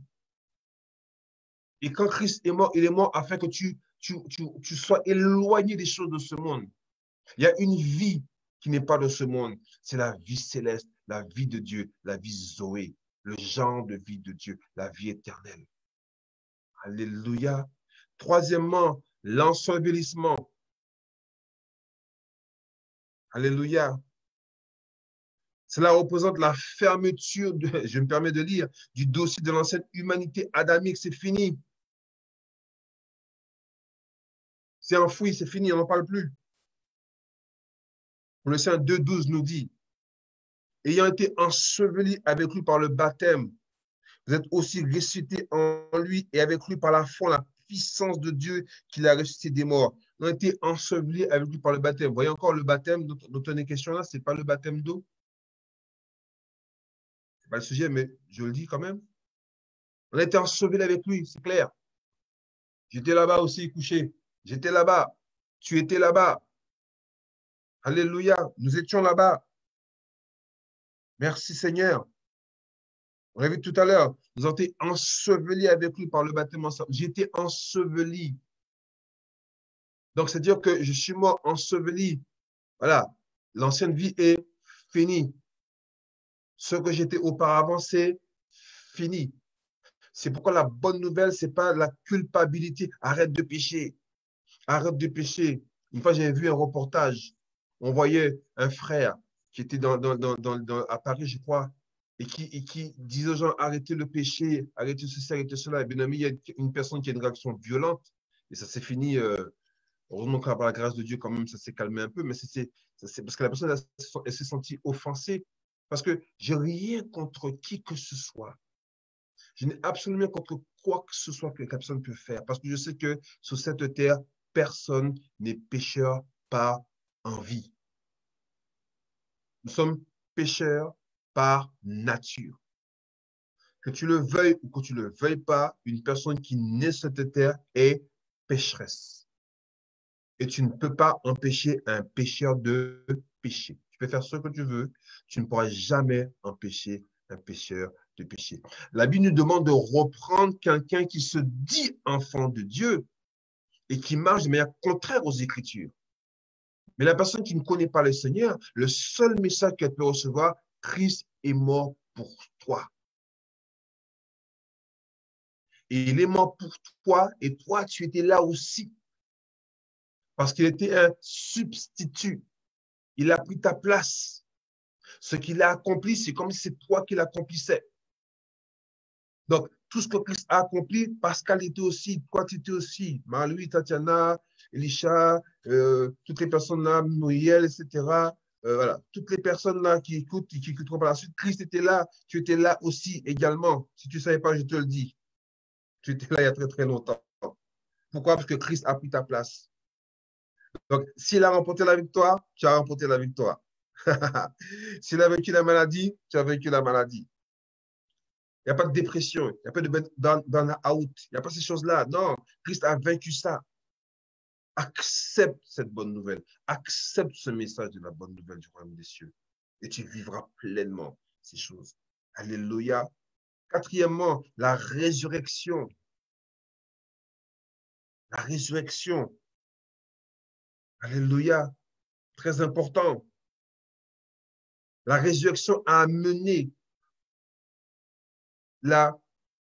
Et quand Christ est mort, il est mort afin que tu sois éloigné des choses de ce monde. Il y a une vie qui n'est pas de ce monde. C'est la vie céleste, la vie de Dieu, la vie Zoé, le genre de vie de Dieu, la vie éternelle. Alléluia. Troisièmement, l'ensevelissement. Alléluia. Cela représente la fermeture, je me permets de lire, du dossier de l'ancienne humanité adamique. C'est fini. C'est enfoui, c'est fini, on n'en parle plus. Colossiens 2,12 nous dit, ayant été ensevelis avec lui par le baptême, vous êtes aussi ressuscités en lui et avec lui par la foi, la puissance de Dieu qui l'a ressuscité des morts. On a été ensevelis avec lui par le baptême. Vous voyez encore le baptême dont on est question là, ce n'est pas le baptême d'eau. Ce n'est pas le sujet, mais je le dis quand même. On a été ensevelis avec lui, c'est clair. J'étais là-bas aussi couché. J'étais là-bas. Tu étais là-bas. Alléluia. Nous étions là-bas. Merci Seigneur. On l'a vu tout à l'heure. Nous avons été ensevelis avec lui par le baptême ensemble. J'ai été enseveli. Donc, c'est-à-dire que je suis mort enseveli. Voilà. L'ancienne vie est finie. Ce que j'étais auparavant, c'est fini. C'est pourquoi la bonne nouvelle, ce n'est pas la culpabilité. Arrête de pécher. Arrête de pécher. Une fois, j'avais vu un reportage. On voyait un frère qui était à Paris, je crois, et qui disait aux gens, arrêtez le péché, arrêtez ceci, arrêtez cela. Et bien, il y a une personne qui a une réaction violente, et ça s'est fini. Heureusement que par la grâce de Dieu, quand même, ça s'est calmé un peu, mais c'est parce que la personne elle s'est sentie offensée. Parce que je n'ai rien contre qui que ce soit. Je n'ai absolument contre quoi que ce soit que la personne peut faire. Parce que je sais que sur cette terre, personne n'est pécheur par envie. Nous sommes pécheurs par nature. Que tu le veuilles ou que tu ne le veuilles pas, une personne qui naît sur cette terre est pécheresse. Et tu ne peux pas empêcher un pécheur de pécher. Tu peux faire ce que tu veux, tu ne pourras jamais empêcher un pécheur de pécher. La Bible nous demande de reprendre quelqu'un qui se dit enfant de Dieu et qui marche de manière contraire aux Écritures. Mais la personne qui ne connaît pas le Seigneur, le seul message qu'elle peut recevoir, Christ est mort pour toi. Et il est mort pour toi et toi, tu étais là aussi. Parce qu'il était un substitut. Il a pris ta place. Ce qu'il a accompli, c'est comme si c'est toi qui l'accomplissais. Donc, tout ce que Christ a accompli, Pascal était aussi, toi tu étais aussi, Marie, Tatiana, Elisha, toutes les personnes là, Noël, etc. Voilà, toutes les personnes là qui écouteront par la suite, Christ était là, tu étais là aussi également. Si tu ne savais pas, je te le dis. Tu étais là il y a très très longtemps. Pourquoi? Parce que Christ a pris ta place. Donc, s'il a remporté la victoire, tu as remporté la victoire. S'il a vaincu la maladie, tu as vaincu la maladie. Il n'y a pas de dépression, il n'y a pas de burn-out, il n'y a pas ces choses-là. Non, Christ a vaincu ça. Accepte cette bonne nouvelle. Accepte ce message de la bonne nouvelle du royaume des cieux. Et tu vivras pleinement ces choses. Alléluia. Quatrièmement, la résurrection. La résurrection. Alléluia. Très important. La résurrection a amené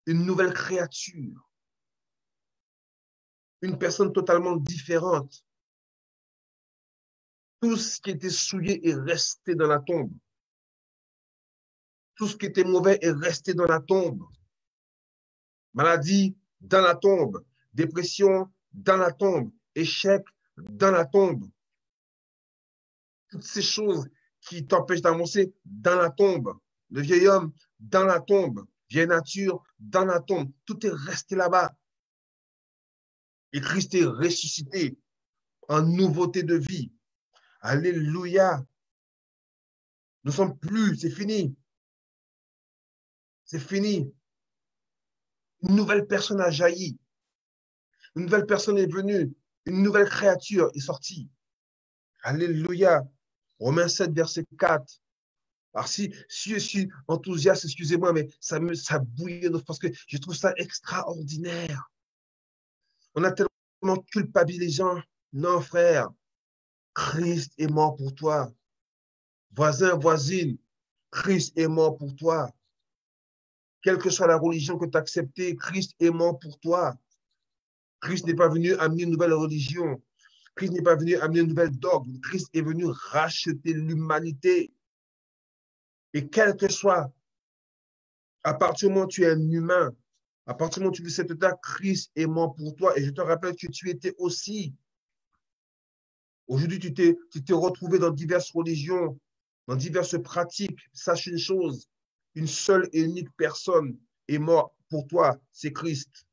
une nouvelle créature. Une personne totalement différente. Tout ce qui était souillé est resté dans la tombe. Tout ce qui était mauvais est resté dans la tombe. Maladie, dans la tombe. Dépression, dans la tombe. Échec, dans la tombe. Toutes ces choses qui t'empêchent d'avancer, dans la tombe. Le vieil homme, dans la tombe. Vieille nature, dans la tombe. Tout est resté là-bas. Et Christ est ressuscité en nouveauté de vie. Alléluia. Nous ne sommes plus, c'est fini. C'est fini. Une nouvelle personne a jailli. Une nouvelle personne est venue. Une nouvelle créature est sortie. Alléluia. Romains 7, verset 4. Alors si je suis enthousiaste, excusez-moi, mais ça bouillonne parce que je trouve ça extraordinaire. On a tellement culpabilisé. Non, frère. Christ est mort pour toi. Voisin, voisine, Christ est mort pour toi. Quelle que soit la religion que tu as acceptée, Christ est mort pour toi. Christ n'est pas venu amener une nouvelle religion. Christ n'est pas venu amener une nouvelle dogme. Christ est venu racheter l'humanité. Et quel que soit, à partir du moment où tu es un humain, à partir du moment où tu vis cet état, Christ est mort pour toi. Et je te rappelle que tu étais aussi. Aujourd'hui, tu t'es retrouvé dans diverses religions, dans diverses pratiques. Sache une chose, une seule et unique personne est morte pour toi, c'est Christ.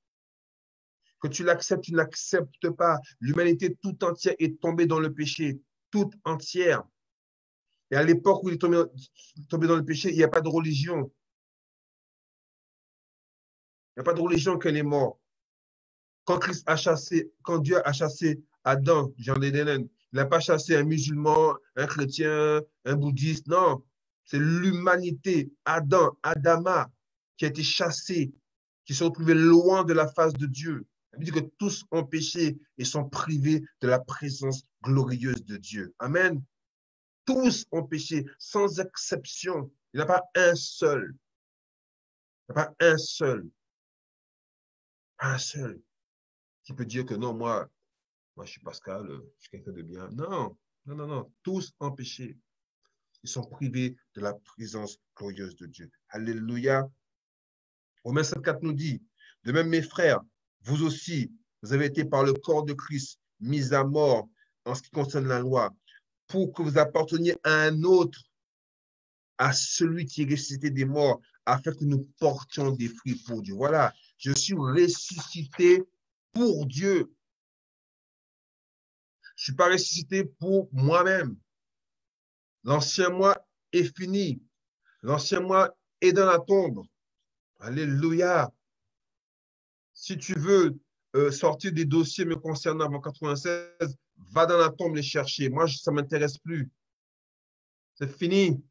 Que tu l'acceptes, tu ne l'acceptes pas. L'humanité tout entière est tombée dans le péché, toute entière. Et à l'époque où il est tombé dans le péché, il n'y a pas de religion. Il n'y a pas de religion qu'elle est morte. Quand Dieu a chassé Adam du jardin d'Éden, il n'a pas chassé un musulman, un chrétien, un bouddhiste. Non, c'est l'humanité, Adam, Adama, qui a été chassé, qui se retrouvés loin de la face de Dieu. Il dit que tous ont péché et sont privés de la présence glorieuse de Dieu. Amen. Tous ont péché, sans exception. Il n'y en a pas un seul. Il n'y a pas un seul. Un seul qui peut dire que non, moi je suis Pascal, je suis quelqu'un de bien. Non, non, non, non. Tous ont péché. Ils sont privés de la présence glorieuse de Dieu. Alléluia. Romains 7,4 nous dit, de même mes frères, vous aussi, vous avez été par le corps de Christ mis à mort en ce qui concerne la loi, pour que vous apparteniez à un autre, à celui qui est ressuscité des morts, afin que nous portions des fruits pour Dieu. Voilà, je suis ressuscité pour Dieu. Je ne suis pas ressuscité pour moi-même. L'ancien moi est fini. L'ancien moi est dans la tombe. Alléluia. Si tu veux sortir des dossiers me concernant avant 96, va dans la tombe les chercher. Moi, ça ne m'intéresse plus. C'est fini.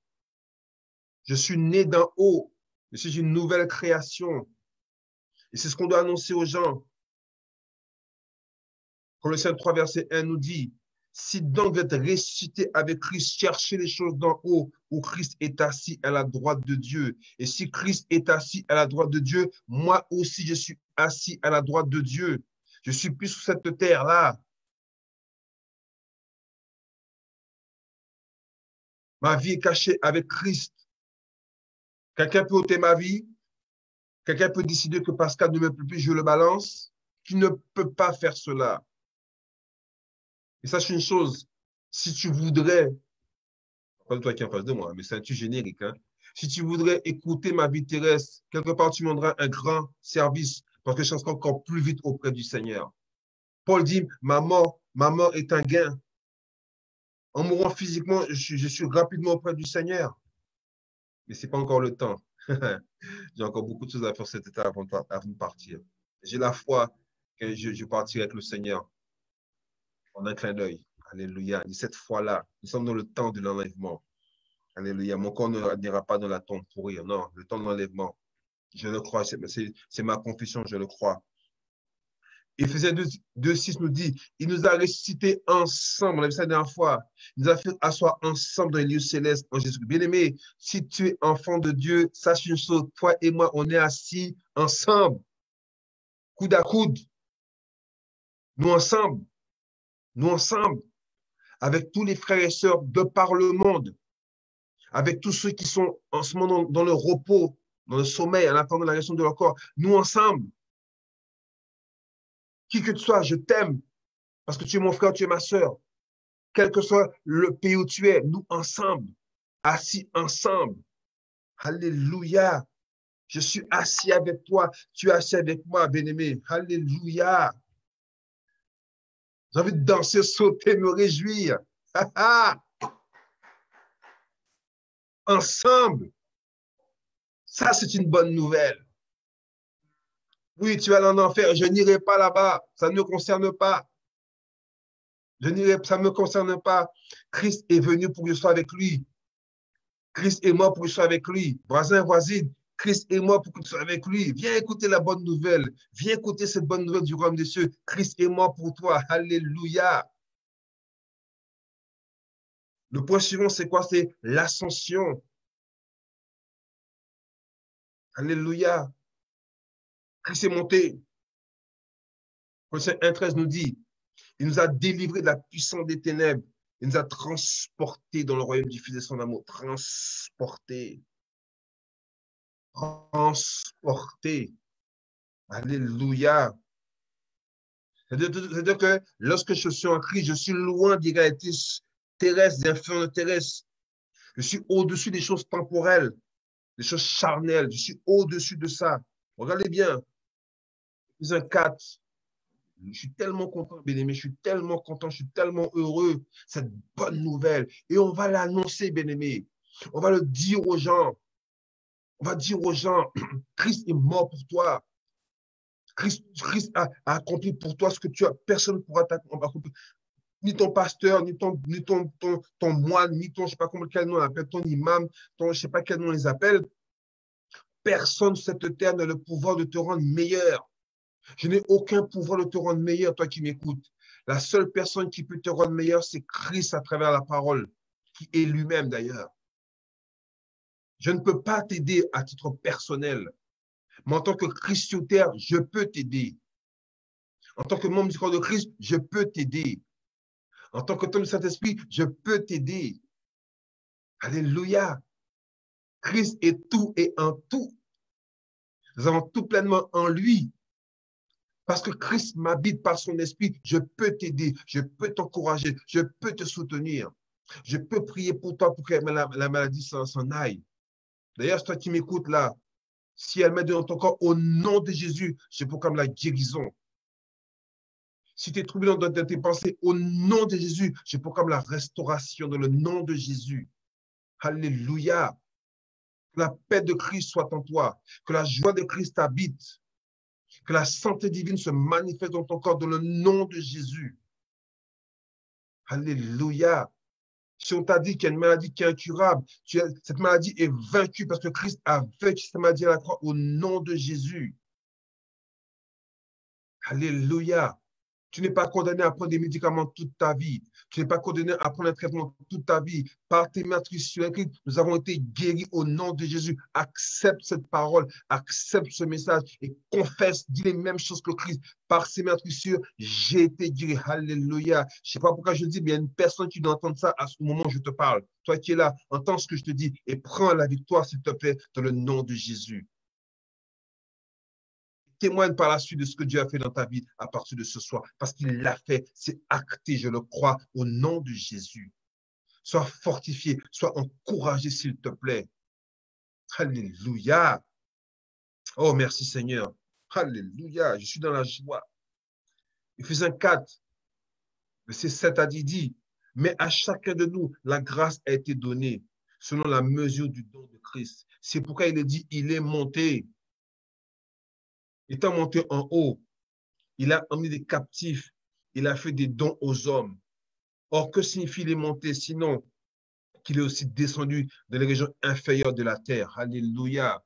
Je suis né d'en haut. Je suis une nouvelle création. Et c'est ce qu'on doit annoncer aux gens. Colossiens 3, verset 1 nous dit, si donc vous êtes ressuscité avec Christ, cherchez les choses d'en haut, où Christ est assis à la droite de Dieu. Et si Christ est assis à la droite de Dieu, moi aussi je suis assis à la droite de Dieu. Je suis plus sur cette terre-là. Ma vie est cachée avec Christ. Quelqu'un peut ôter ma vie. Quelqu'un peut décider que Pascal ne me plaît plus, je le balance. Qui ne peut pas faire cela. Et sache une chose, si tu voudrais, pas toi qui es en face de moi, mais c'est un tu générique, hein. Si tu voudrais écouter ma vie terrestre, quelque part, tu me rendras un grand service parce que je serai encore plus vite auprès du Seigneur. Paul dit, ma mort est un gain. En mourant physiquement, je suis rapidement auprès du Seigneur. Mais ce n'est pas encore le temps. J'ai encore beaucoup de choses à faire cet état avant de partir. J'ai la foi que je partirai avec le Seigneur en un clin d'œil. Alléluia. Et cette fois-là, nous sommes dans le temps de l'enlèvement. Alléluia. Mon corps n'ira pas dans la tombe pour rire. Non, le temps de l'enlèvement. Je le crois. C'est ma confession, je le crois. Éphésiens 2,6 nous dit, il nous a ressuscités ensemble, on a vu ça la dernière fois, il nous a fait asseoir ensemble dans les lieux célestes en Jésus. Bien-aimé, si tu es enfant de Dieu, sache une chose, toi et moi, on est assis ensemble, coude à coude, nous ensemble, avec tous les frères et sœurs de par le monde, avec tous ceux qui sont en ce moment dans le repos, dans le sommeil, en attendant la réaction de leur corps. Nous ensemble, qui que tu sois, je t'aime parce que tu es mon frère, tu es ma sœur. Quel que soit le pays où tu es, nous ensemble, assis ensemble. Alléluia. Je suis assis avec toi, tu es assis avec moi, bien-aimé. Alléluia. J'ai envie de danser, sauter, me réjouir. Ensemble. Ça, c'est une bonne nouvelle. Oui, tu vas en enfer. Je n'irai pas là-bas. Ça ne me concerne pas. Ça ne me concerne pas. Christ est venu pour que je sois avec lui. Christ est mort pour que je sois avec lui. Voisin, voisine, Christ est mort pour que tu sois avec lui. Viens écouter la bonne nouvelle. Viens écouter cette bonne nouvelle du royaume des cieux. Christ est mort pour toi. Alléluia. Le point suivant, c'est quoi? C'est l'ascension. Alléluia. Christ est monté. Colossiens 1,13 nous dit, il nous a délivrés de la puissance des ténèbres. Il nous a transportés dans le royaume du Fils de son amour. Transportés. Transportés. Alléluia. C'est-à-dire que lorsque je suis en Christ, je suis loin des réalités terrestres, des infernaux terrestres. Je suis au-dessus des choses temporelles, des choses charnelles. Je suis au-dessus de ça. Regardez bien. Éphésiens 4. Je suis tellement content, bien-aimé. Je suis tellement content. Je suis tellement heureux. Cette bonne nouvelle. Et on va l'annoncer, bien-aimé. On va le dire aux gens. On va dire aux gens, Christ est mort pour toi. Christ a accompli pour toi ce que tu as. Personne ne pourra t'accomplir. Ni ton pasteur, ni ton moine, ni ton, je ne sais pas comment quel nom on appelle, ton imam, je ne sais pas quel nom on les appelle. Personne sur cette terre n'a le pouvoir de te rendre meilleur. Je n'ai aucun pouvoir de te rendre meilleur, toi qui m'écoutes. La seule personne qui peut te rendre meilleur, c'est Christ à travers la parole, qui est lui-même d'ailleurs. Je ne peux pas t'aider à titre personnel, mais en tant que Christ sur terre, je peux t'aider. En tant que membre du corps de Christ, je peux t'aider. En tant que homme du Saint-Esprit, je peux t'aider. Alléluia. Christ est tout et en tout. Nous avons tout pleinement en lui. Parce que Christ m'habite par son esprit, je peux t'aider, je peux t'encourager, je peux te soutenir. Je peux prier pour toi pour que la maladie s'en aille. D'ailleurs, toi qui m'écoutes là, si elle m'aide dans ton corps, au nom de Jésus, je proclame la guérison. Si tu es troublé dans tes pensées, au nom de Jésus, je proclame la restauration dans le nom de Jésus. Alléluia. Que la paix de Christ soit en toi, que la joie de Christ habite, que la santé divine se manifeste dans ton corps dans le nom de Jésus. Alléluia. Si on t'a dit qu'il y a une maladie qui est incurable, cette maladie est vaincue parce que Christ a vaincu cette maladie à la croix au nom de Jésus. Alléluia. Tu n'es pas condamné à prendre des médicaments toute ta vie. Tu n'es pas condamné à prendre un traitement toute ta vie. Par tes meurtrissures écrites, nous avons été guéris au nom de Jésus. Accepte cette parole, accepte ce message et confesse, dis les mêmes choses que Christ. Par ses meurtrissures, j'ai été guéri. Alléluia. Je ne sais pas pourquoi je le dis, mais il y a une personne qui doit entendre ça à ce moment où je te parle. Toi qui es là, entends ce que je te dis et prends la victoire, s'il te plaît, dans le nom de Jésus. Témoigne par la suite de ce que Dieu a fait dans ta vie à partir de ce soir. Parce qu'il l'a fait, c'est acté, je le crois, au nom de Jésus. Sois fortifié, sois encouragé, s'il te plaît. Alléluia. Oh, merci Seigneur. Alléluia. Je suis dans la joie. Éphésiens 4, verset 7 à 10 dit, mais à chacun de nous, la grâce a été donnée selon la mesure du don de Christ. C'est pourquoi il est dit, il est monté. Étant monté en haut, il a emmené des captifs, il a fait des dons aux hommes. Or, que signifie les montées, sinon qu'il est aussi descendu dans les régions inférieures de la terre. Alléluia.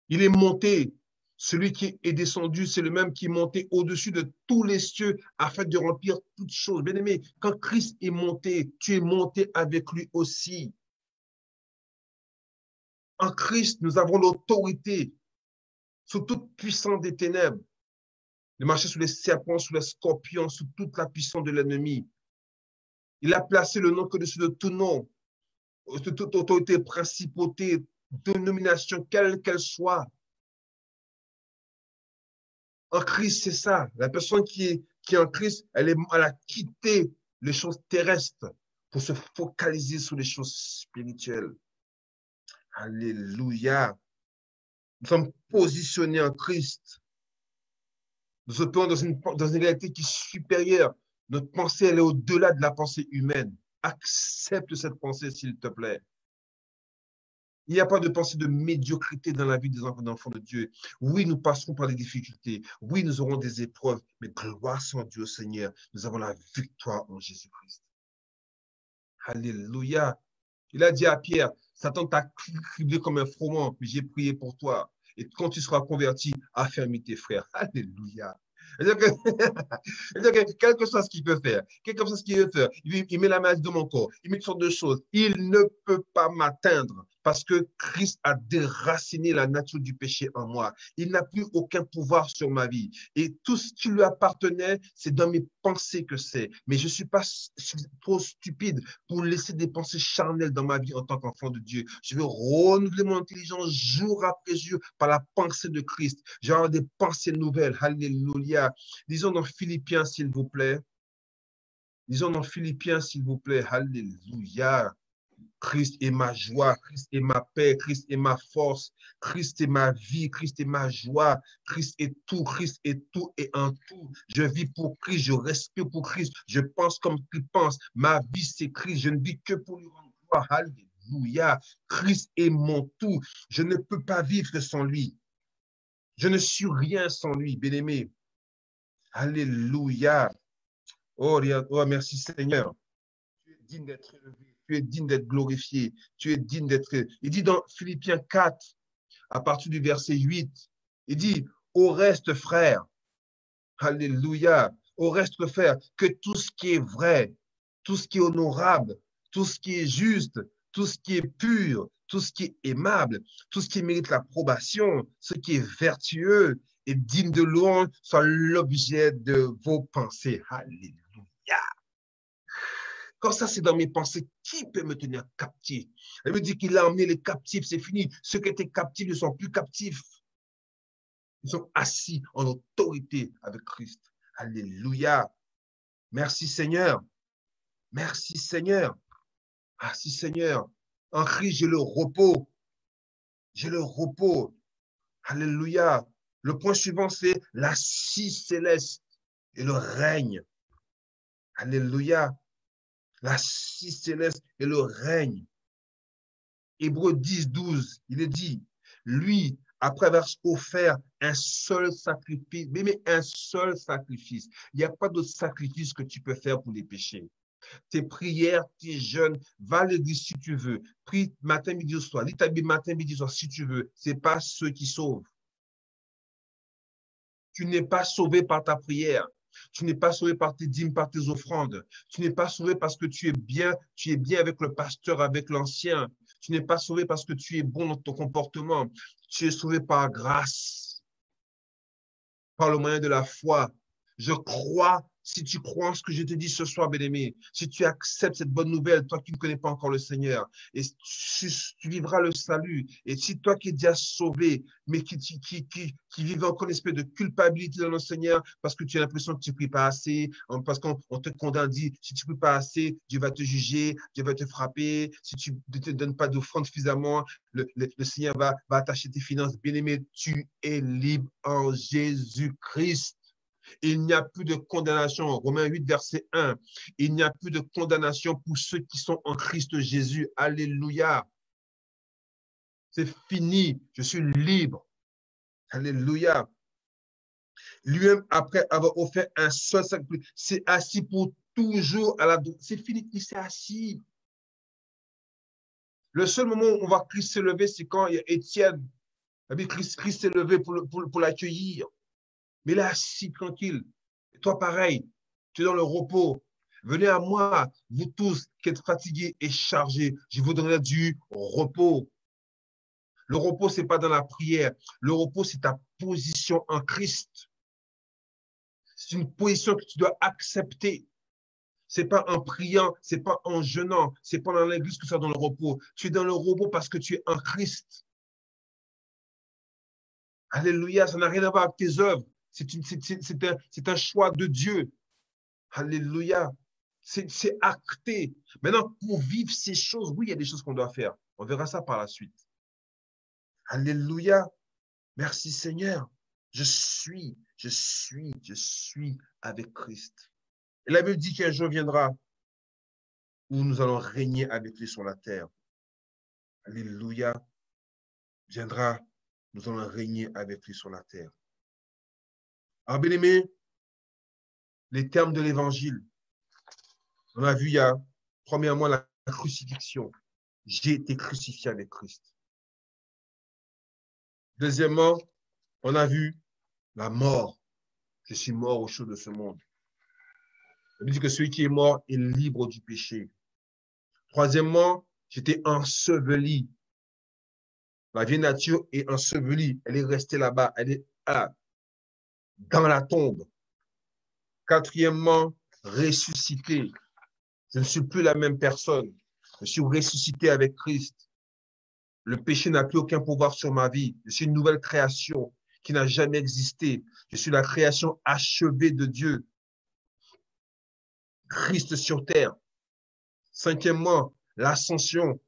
Il est monté. Celui qui est descendu, c'est le même qui est monté au-dessus de tous les cieux afin de remplir toutes choses. Bien-aimé, quand Christ est monté, tu es monté avec lui aussi. En Christ, nous avons l'autorité sur toute puissance des ténèbres, de marcher sous les serpents, sous les scorpions, sous toute la puissance de l'ennemi. Il a placé le nom au-dessus de tout nom, de toute autorité, principauté, dénomination, quelle qu'elle soit. En Christ, c'est ça. La personne qui est en Christ, elle a quitté les choses terrestres pour se focaliser sur les choses spirituelles. Alléluia. Nous sommes positionnés en Christ. Nous sommes dans une réalité qui est supérieure. Notre pensée, elle est au-delà de la pensée humaine. Accepte cette pensée, s'il te plaît. Il n'y a pas de pensée de médiocrité dans la vie des enfants de Dieu. Oui, nous passerons par des difficultés. Oui, nous aurons des épreuves. Mais gloire soit Dieu, Seigneur. Nous avons la victoire en Jésus-Christ. Alléluia. Il a dit à Pierre, Satan t'a criblé comme un froment, mais j'ai prié pour toi. Et quand tu seras converti, affermis tes frères. Alléluia. C'est-à-dire que, quel que soit ce qu'il peut faire, quel que soit ce qu'il veut faire, il met la maladie dans mon corps, il met toutes sortes de choses. Il ne peut pas m'atteindre parce que Christ a déraciné la nature du péché en moi. Il n'a plus aucun pouvoir sur ma vie. Et tout ce qui lui appartenait, c'est dans mes pensées que c'est. Mais je ne suis pas trop stupide pour laisser des pensées charnelles dans ma vie en tant qu'enfant de Dieu. Je veux renouveler mon intelligence jour après jour par la pensée de Christ. Je vais avoir des pensées nouvelles. Alléluia. Disons dans Philippiens, s'il vous plaît. Disons dans Philippiens, s'il vous plaît. Alléluia. Christ est ma joie, Christ est ma paix, Christ est ma force, Christ est ma vie, Christ est ma joie, Christ est tout et en tout. Je vis pour Christ, je respire pour Christ, je pense comme il pense. Ma vie, c'est Christ, je ne vis que pour lui rendre gloire. Alléluia. Christ est mon tout. Je ne peux pas vivre sans lui. Je ne suis rien sans lui, bien-aimé. Alléluia. Oh, merci Seigneur. Tu es digne d'être élevé. Tu es digne d'être glorifié. Tu es digne d'être... Il dit dans Philippiens 4, à partir du verset 8, il dit, au reste, frère, alléluia, au reste, frère, que tout ce qui est vrai, tout ce qui est honorable, tout ce qui est juste, tout ce qui est pur, tout ce qui est aimable, tout ce qui mérite l'approbation, ce qui est vertueux et digne de louange, soit l'objet de vos pensées. Alléluia. Quand ça, c'est dans mes pensées, qui peut me tenir captif? Elle me dit qu'il a emmené les captifs, c'est fini. Ceux qui étaient captifs ne sont plus captifs. Ils sont assis en autorité avec Christ. Alléluia. Merci Seigneur. Merci Seigneur. Merci Seigneur. En Christ, j'ai le repos. J'ai le repos. Alléluia. Le point suivant, c'est l'assise céleste et le règne. Alléluia. L'assise céleste et le règne. Hébreux 10, 12, il est dit, lui, après avoir offert un seul sacrifice, mais un seul sacrifice. Il n'y a pas d'autre sacrifice que tu peux faire pour les péchés. Tes prières, tes jeûnes, va à l'église si tu veux. Prie matin, midi, soir. Lis ta Bible matin, midi, soir si tu veux. Ce n'est pas ceux qui sauvent. Tu n'es pas sauvé par ta prière. Tu n'es pas sauvé par tes dîmes, par tes offrandes. Tu n'es pas sauvé parce que tu es bien avec le pasteur, avec l'ancien. Tu n'es pas sauvé parce que tu es bon dans ton comportement. Tu es sauvé par grâce, par le moyen de la foi. Je crois, si tu crois en ce que je te dis ce soir, bien-aimé, si tu acceptes cette bonne nouvelle, toi qui ne connais pas encore le Seigneur, et tu vivras le salut. Et si toi qui es déjà sauvé, mais qui vivait encore une espèce de culpabilité dans le Seigneur, parce que tu as l'impression que tu ne pries pas assez, parce qu'on te condamne, dit, si tu ne pries pas assez, Dieu va te juger, Dieu va te frapper, si tu ne te donnes pas d'offrande suffisamment, le Seigneur va attacher tes finances. Bien-aimé, tu es libre en Jésus-Christ. Il n'y a plus de condamnation. Romains 8, verset 1. Il n'y a plus de condamnation pour ceux qui sont en Christ Jésus. Alléluia. C'est fini. Je suis libre. Alléluia. Lui-même, après avoir offert un seul sacrifice, s'est assis pour toujours à la droite. C'est fini. Il s'est assis. Le seul moment où on voit Christ se lever, c'est quand il y a Étienne. Christ s'est levé pour l'accueillir. Mais là, assis tranquille. Et toi, pareil, tu es dans le repos. Venez à moi, vous tous qui êtes fatigués et chargés. Je vous donnerai du repos. Le repos, ce n'est pas dans la prière. Le repos, c'est ta position en Christ. C'est une position que tu dois accepter. C'est pas en priant, c'est pas en jeûnant, c'est pas dans l'église que tu es dans le repos. Tu es dans le repos parce que tu es en Christ. Alléluia, ça n'a rien à voir avec tes œuvres. C'est un choix de Dieu. Alléluia. C'est acté. Maintenant, pour vivre ces choses, oui, il y a des choses qu'on doit faire. On verra ça par la suite. Alléluia. Merci Seigneur. Je suis avec Christ. Et la Bible dit qu'un jour viendra où nous allons régner avec lui sur la terre. Alléluia. Viendra, nous allons régner avec lui sur la terre. Alors, bien aimé, les termes de l'évangile. On a vu il y a, premièrement, la crucifixion. J'ai été crucifié avec Christ. Deuxièmement, on a vu la mort. Je suis mort au chaud de ce monde. On dit que celui qui est mort est libre du péché. Troisièmement, j'étais enseveli. La vieille nature est ensevelie. Elle est restée là-bas. Elle est dans la tombe. Quatrièmement, ressuscité. Je ne suis plus la même personne. Je suis ressuscité avec Christ. Le péché n'a plus aucun pouvoir sur ma vie. Je suis une nouvelle création qui n'a jamais existé. Je suis la création achevée de Dieu. Christ sur terre. Cinquièmement, l'ascension.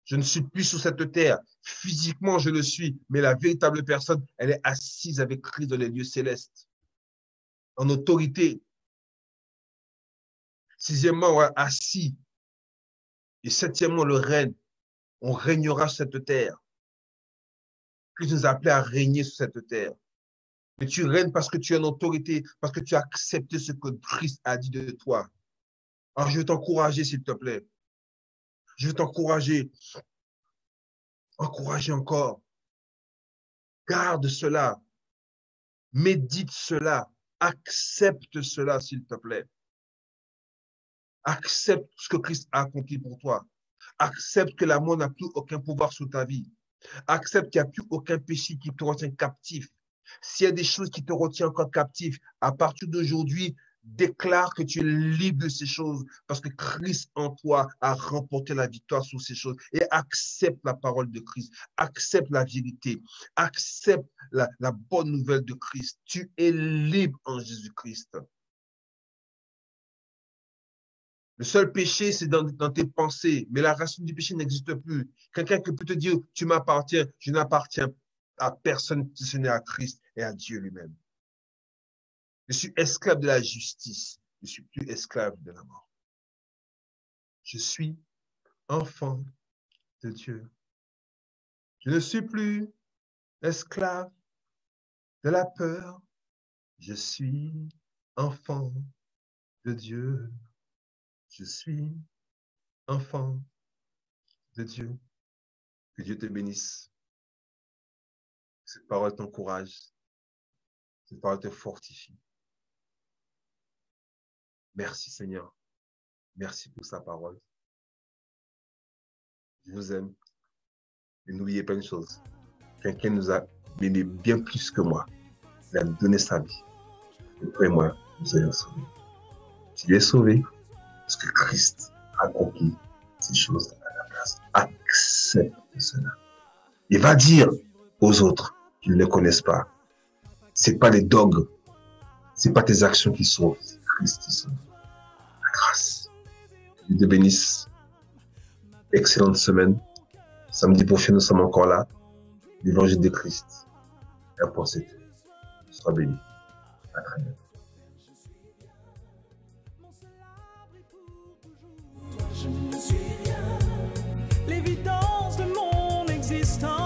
Je ne suis plus sur cette terre. Physiquement, je le suis, mais la véritable personne, elle est assise avec Christ dans les lieux célestes, en autorité. Sixièmement, ouais, assis. Et septièmement, le règne. On régnera sur cette terre. Christ nous a appelés à régner sur cette terre. Mais tu règnes parce que tu es en autorité, parce que tu as accepté ce que Christ a dit de toi. Alors, je veux t'encourager, s'il te plaît. Je veux t'encourager. Encourager encore. Garde cela. Médite cela. Accepte cela, s'il te plaît. Accepte ce que Christ a accompli pour toi. Accepte que la mort n'a plus aucun pouvoir sur ta vie. Accepte qu'il n'y a plus aucun péché qui te retient captif. S'il y a des choses qui te retiennent encore captif, à partir d'aujourd'hui, déclare que tu es libre de ces choses parce que Christ en toi a remporté la victoire sur ces choses. Et accepte la parole de Christ. Accepte la vérité. Accepte la bonne nouvelle de Christ. Tu es libre en Jésus-Christ. Le seul péché, c'est dans tes pensées. Mais la racine du péché n'existe plus. Quelqu'un qui peut te dire, tu m'appartiens, je n'appartiens à personne si ce n'est à Christ et à Dieu lui-même. Je suis esclave de la justice. Je ne suis plus esclave de la mort. Je suis enfant de Dieu. Je ne suis plus esclave de la peur. Je suis enfant de Dieu. Je suis enfant de Dieu. Que Dieu te bénisse. Cette parole t'encourage. Cette parole te fortifie. Merci Seigneur. Merci pour sa parole. Je vous aime. Et n'oubliez pas une chose. Quelqu'un nous a aimé bien plus que moi. Il a donné sa vie. Et toi et moi, nous soyons sauvés. Tu es sauvé parce que Christ a accompli ces choses à la place. Accepte cela. Et va dire aux autres qui ne le connaissent pas. C'est pas les dogmes. C'est pas tes actions qui sauvent. C'est Christ qui sauve. La grâce. Dieu te bénisse. Excellente semaine. Samedi prochain, nous sommes encore là. L'évangile de Christ. Et pour cette. Sois béni. À très bientôt.
Je ne suis rien, l'évidence de mon existence.